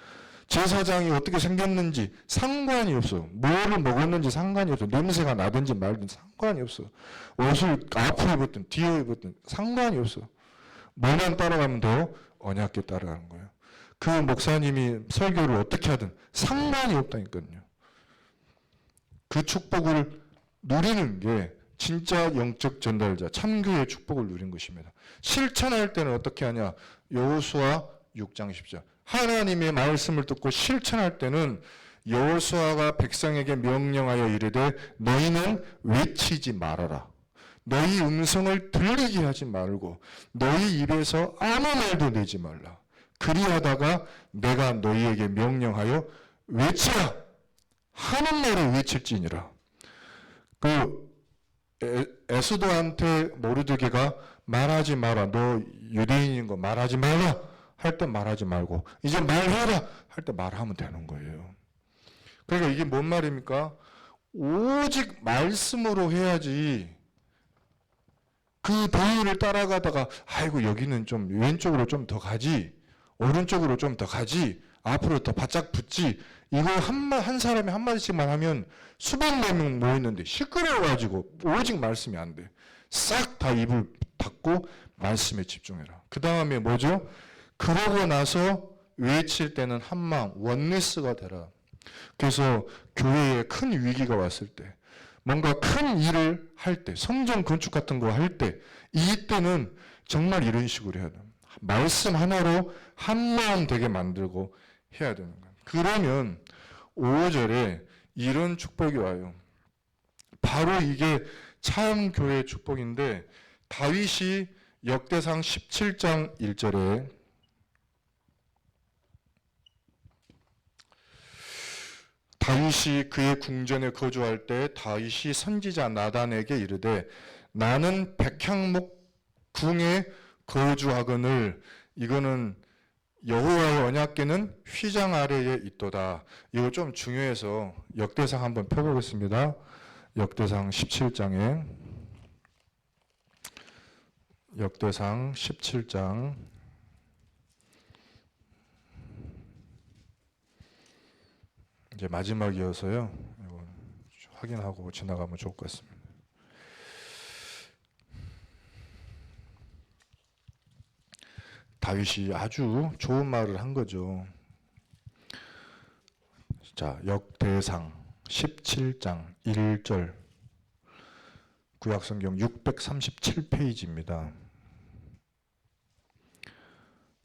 제사장이 어떻게 생겼는지 상관이 없어. 뭐를 먹었는지 상관이 없어. 냄새가 나든지 말든지 상관이 없어. 옷을 앞으로 입었든 뒤에 입었든 상관이 없어. 뭐만 따라가면 돼요? 언약궤 따라가는 거예요. 그 목사님이 설교를 어떻게 하든 상관이 없다니까요. 그 축복을 누리는 게 진짜 영적 전달자, 참교의 축복을 누린 것입니다. 실천할 때는 어떻게 하냐? 여호수아 6장 10절. 하나님의 말씀을 듣고 실천할 때는 여호수아가 백성에게 명령하여 이르되 너희는 외치지 말아라. 너희 음성을 들리게 하지 말고 너희 입에서 아무 말도 내지 말라. 그리하다가 내가 너희에게 명령하여 외치라. 하는 말을 외칠지니라. 그 에스더한테 모르드게가 말하지 마라. 너 유대인인 거 말하지 말라. 할 때 말하지 말고 이제 말해라. 할 때 말하면 되는 거예요. 그러니까 이게 뭔 말입니까? 오직 말씀으로 해야지. 그 도의를 따라가다가 아이고 여기는 좀 왼쪽으로 좀 더 가지. 오른쪽으로 좀 더 가지. 앞으로 더 바짝 붙지. 이거 한 사람이 한마디씩만 하면 수백 명 모였는데 시끄러워가지고 오직 말씀이 안 돼. 싹 다 입을 닫고 말씀에 집중해라. 그 다음에 뭐죠? 그러고 나서 외칠 때는 한마음, 원리스가 되라. 그래서 교회에 큰 위기가 왔을 때, 뭔가 큰 일을 할 때, 성전 건축 같은 거 할 때, 이때는 정말 이런 식으로 해야 돼요. 말씀 하나로 한마음 되게 만들고 해야 되는 거예요. 그러면 5절에 이런 축복이 와요. 바로 이게 참 교회의 축복인데 다윗이 역대상 17장 1절에 다윗이 그의 궁전에 거주할 때 다윗이 선지자 나단에게 이르되 나는 백향목 궁에 거주하거늘 이거는 여호와의 언약궤는 휘장 아래에 있도다. 이거 좀 중요해서 역대상 한번 펴보겠습니다. 역대상 17장에 역대상 17장 이제 마지막이어서요. 이거 확인하고 지나가면 좋을 것 같습니다. 다윗이 아주 좋은 말을 한 거죠. 자, 역대상 17장 1절 구약성경 637페이지입니다.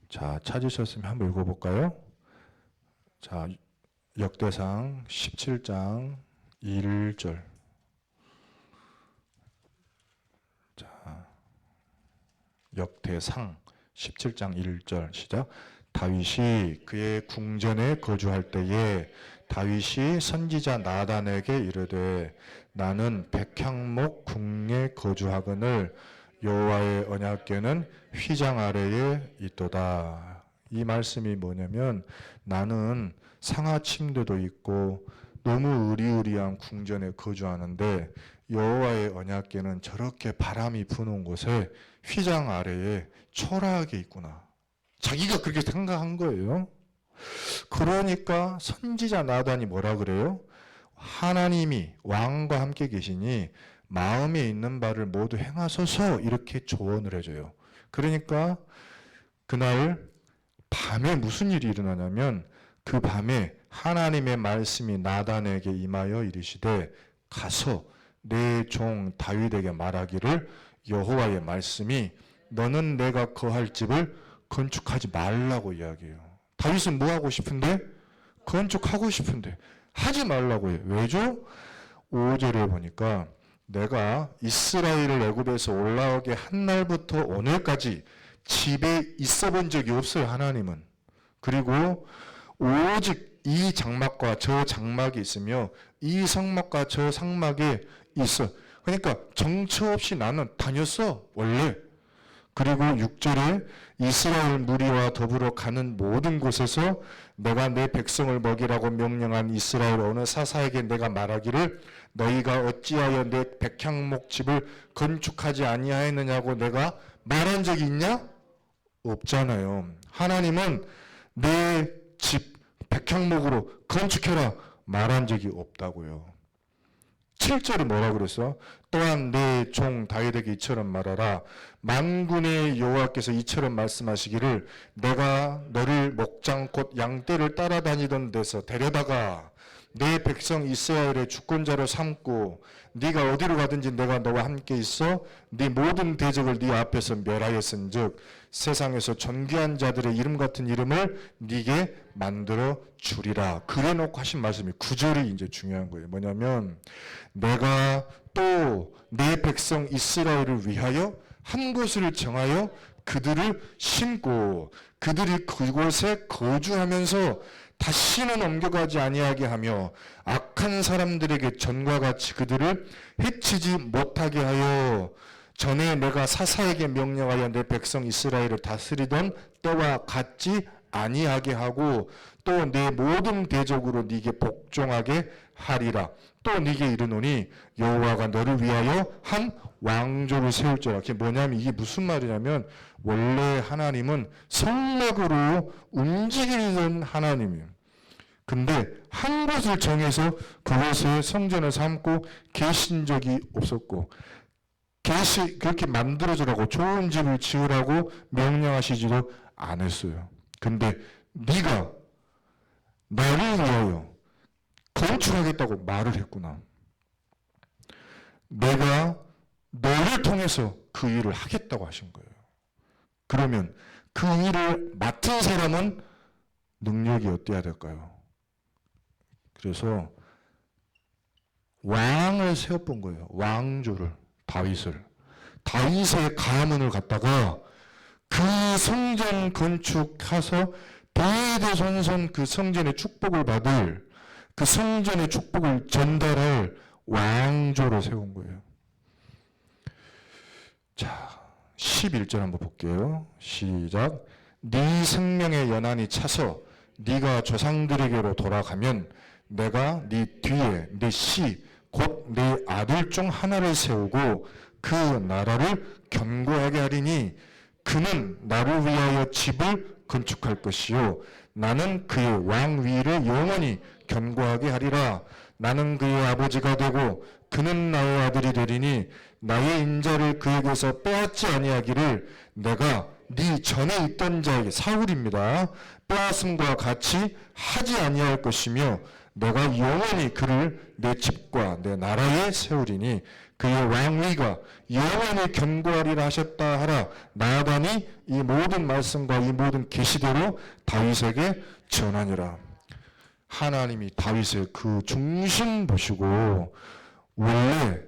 자, 찾으셨으면 한번 읽어볼까요? 자, 역대상 17장 1절. 자, 역대상 17장 1절 시작. 다윗이 그의 궁전에 거주할 때에 다윗이 선지자 나단에게 이르되 나는 백향목 궁에 거주하거늘 여호와의 언약궤는 휘장 아래에 있도다. 이 말씀이 뭐냐면 나는 상하 침대도 있고 너무 의리의리한 궁전에 거주하는데 여호와의 언약궤는 저렇게 바람이 부는 곳에 휘장 아래에 초라하게 있구나. 자기가 그렇게 생각한 거예요. 그러니까 선지자 나단이 뭐라 그래요? 하나님이 왕과 함께 계시니 마음에 있는 바를 모두 행하소서 이렇게 조언을 해줘요. 그러니까 그날 밤에 무슨 일이 일어나냐면 그 밤에 하나님의 말씀이 나단에게 임하여 이르시되 가서 내 종 다윗에게 말하기를 여호와의 말씀이 너는 내가 거할 집을 건축하지 말라고 이야기해요. 다윗은 뭐 하고 싶은데? 건축하고 싶은데 하지 말라고 해요. 왜죠? 5절에 보니까 내가 이스라엘을 애굽에서 올라오게 한 날부터 오늘까지 집에 있어 본 적이 없어요. 하나님은. 그리고 오직 이 장막과 저 장막이 있으며 이 성막과 저 성막에 있어. 그러니까 정처 없이 나는 다녔어. 원래. 그리고 6절에 이스라엘 무리와 더불어 가는 모든 곳에서 내가 내 백성을 먹이라고 명령한 이스라엘 어느 사사에게 내가 말하기를 너희가 어찌하여 내 백향목 집을 건축하지 아니하였느냐고 내가 말한 적이 있냐? 없잖아요. 하나님은 내 집 백향목으로 건축해라 말한 적이 없다고요. 7절에 뭐라고 그랬어? 또한 내 종 다윗에게 이처럼 말하라. 만군의 여호와께서 이처럼 말씀하시기를 내가 너를 목장 곧 양떼를 따라다니던 데서 데려다가 내 백성 이스라엘의 주권자로 삼고 네가 어디로 가든지 내가 너와 함께 있어 네 모든 대적을 네 앞에서 멸하였은즉 세상에서 존귀한 자들의 이름 같은 이름을 네게 만들어 주리라. 그래놓고 하신 말씀이 9절이 이제 중요한 거예요. 뭐냐면 내가 또 내 백성 이스라엘을 위하여 한 곳을 정하여 그들을 심고 그들이 그곳에 거주하면서 다시는 옮겨가지 아니하게 하며 악한 사람들에게 전과 같이 그들을 해치지 못하게 하여 전에 내가 사사에게 명령하여 내 백성 이스라엘을 다스리던 때와 같지 아니하게 하고 또 내 모든 대적으로 네게 복종하게 하리라. 또 네게 이르노니 여호와가 너를 위하여 한 왕조를 세울지라. 그게 뭐냐면 이게 무슨 말이냐면 원래 하나님은 성막으로 움직이는 하나님이에요. 근데 한 곳을 정해서 그곳에 성전을 삼고 계신 적이 없었고 그렇게 만들어주라고 좋은 집을 지으라고 명령하시지도 않았어요. 근데 네가 나를 위하여 건축하겠다고 말을 했구나. 내가 너를 통해서 그 일을 하겠다고 하신 거예요. 그러면 그 일을 맡은 사람은 능력이 어때야 될까요? 그래서 왕을 세워본 거예요. 왕조를, 다윗을. 다윗의 가문을 갖다가 그 성전 건축해서 대대손손 그 성전의 축복을 받을, 그 성전의 축복을 전달할 왕조로 세운 거예요. 자, 11절 한번 볼게요. 시작. 네 생명의 연한이 차서 네가 조상들에게로 돌아가면 내가 네 뒤에 네 씨 곧 네 아들 중 하나를 세우고 그 나라를 견고하게 하리니 그는 나를 위하여 집을 건축할 것이요 나는 그의 왕위를 영원히 견고하게 하리라. 나는 그의 아버지가 되고 그는 나의 아들이 되리니 나의 인자를 그에게서 빼앗지 아니하기를 내가 네 전에 있던 자에게, 사울입니다, 빼앗음과 같이 하지 아니할 것이며 내가 영원히 그를 내 집과 내 나라에 세우리니 그의 왕위가 영원히 견고하리라 하셨다 하라. 나단이 이 모든 말씀과 이 모든 계시대로 다윗에게 전하니라. 하나님이 다윗의 그 중심 보시고 원래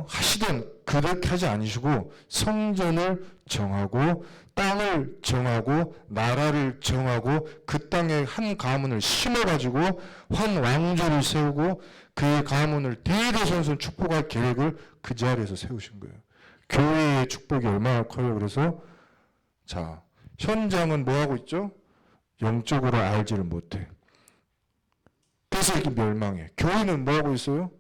하시던 그렇게 하지 않으시고 성전을 정하고 땅을 정하고 나라를 정하고 그 땅에 한 가문을 심어가지고 한 왕조를 세우고 그의 가문을 대대손손 축복할 계획을 그 자리에서 세우신 거예요. 교회의 축복이 얼마나 커요. 그래서 자, 현장은 뭐 하고 있죠? 영적으로 알지를 못해. 그래서 이렇게 멸망해. 교회는 뭐 하고 있어요?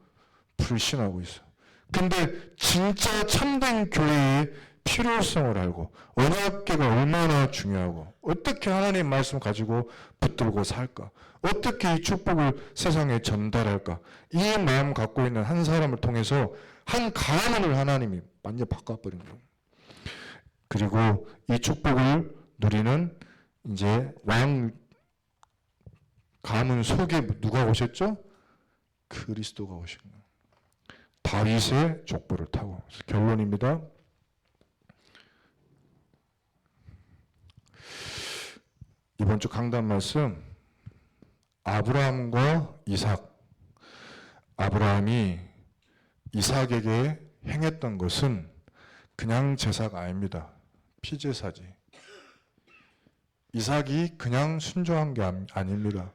불신하고 있어. 근데 진짜 참된 교회의 필요성을 알고 언약궤가 얼마나 중요하고 어떻게 하나님의 말씀 가지고 붙들고 살까, 어떻게 이 축복을 세상에 전달할까, 이 마음 갖고 있는 한 사람을 통해서 한 가문을 하나님이 완전 바꿔버린 거예요. 그리고 이 축복을 누리는 이제 왕 가문 속에 누가 오셨죠? 그리스도가 오신 거예요. 다윗의 족보를 타고. 결론입니다. 이번 주 강단 말씀, 아브라함과 이삭. 아브라함이 이삭에게 행했던 것은 그냥 제사가 아닙니다. 피제사지. 이삭이 그냥 순종한 게 아닙니다.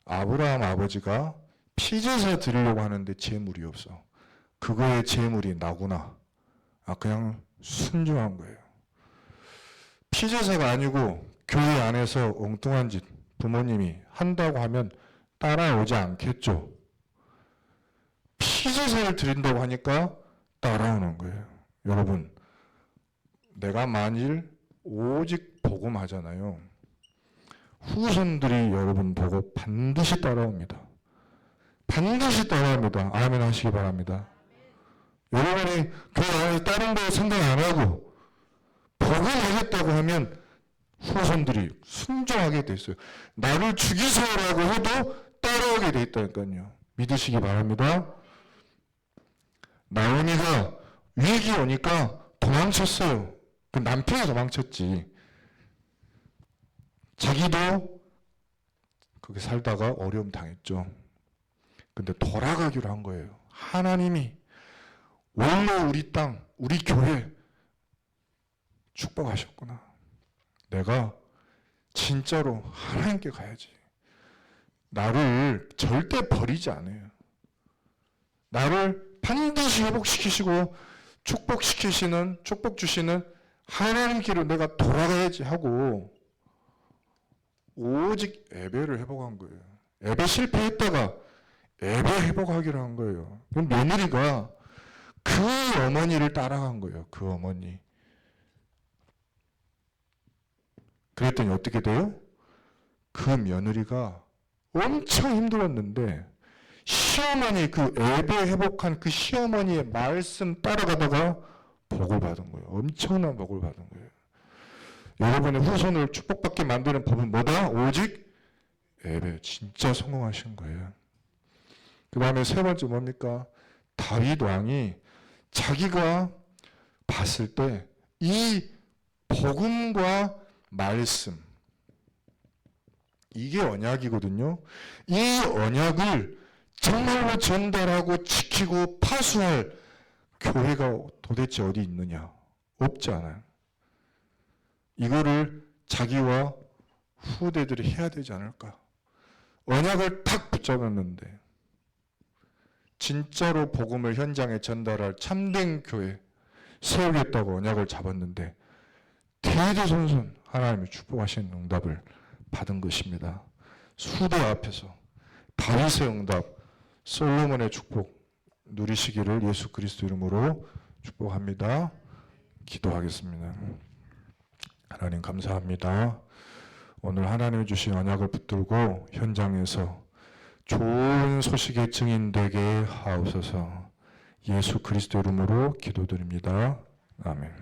아브라함 아버지가 피제사 드리려고 하는데 제물이 없어. 그거의 제물이 나구나. 그냥 순종한 거예요. 피제사가 아니고 교회 안에서 엉뚱한 짓 부모님이 한다고 하면 따라오지 않겠죠. 피제사를 드린다고 하니까 따라오는 거예요. 여러분, 내가 만일 오직 복음하잖아요. 후손들이 여러분 보고 반드시 따라옵니다. 반드시 따라옵니다. 아멘 하시기 바랍니다. 여러분이 교회 안에서 다른 거 생각 안 하고 복음하겠다고 하면 후손들이 순종하게 돼 있어요. 나를 죽이세요라고 해도 따라오게 돼 있다니까요. 믿으시기 바랍니다. 나오미가 위기 오니까 도망쳤어요. 그 남편이 도망쳤지. 자기도 거기 살다가 어려움 당했죠. 근데 돌아가기로 한 거예요. 하나님이 원래 우리 땅, 우리 교회 축복하셨구나. 내가 진짜로 하나님께 가야지. 나를 절대 버리지 않아요. 나를 반드시 회복시키시고 축복시키시는, 축복 주시는 하나님께로 내가 돌아가야지 하고 오직 예배를 회복한 거예요. 예배 실패했다가 예배 회복하기로 한 거예요. 그럼 며느리가 그 어머니를 따라간 거예요. 그 어머니. 그랬더니 어떻게 돼요? 그 며느리가 엄청 힘들었는데 시어머니, 그 예배 회복한 그 시어머니의 말씀 따라가다가 복을 받은 거예요. 엄청난 복을 받은 거예요. 여러분의 후손을 축복받게 만드는 법은 뭐다? 오직 예배. 진짜 성공하신 거예요. 그 다음에 세 번째 뭡니까? 다윗 왕이 자기가 봤을 때 이 복음과 말씀, 이게 언약이거든요. 이 언약을 정말로 전달하고 지키고 파수할 교회가 도대체 어디 있느냐? 없지 않아요. 이거를 자기와 후대들이 해야 되지 않을까? 언약을 탁 붙잡았는데 진짜로 복음을 현장에 전달할 참된 교회 세우겠다고 언약을 잡았는데 대대손손 하나님이 축복하신 응답을 받은 것입니다. 수대 앞에서 다윗의 응답, 솔로몬의 축복 누리시기를 예수 그리스도 이름으로 축복합니다. 기도하겠습니다. 하나님 감사합니다. 오늘 하나님이 주신 언약을 붙들고 현장에서 좋은 소식의 증인 되게 하옵소서. 예수 그리스도 이름으로 기도드립니다. 아멘.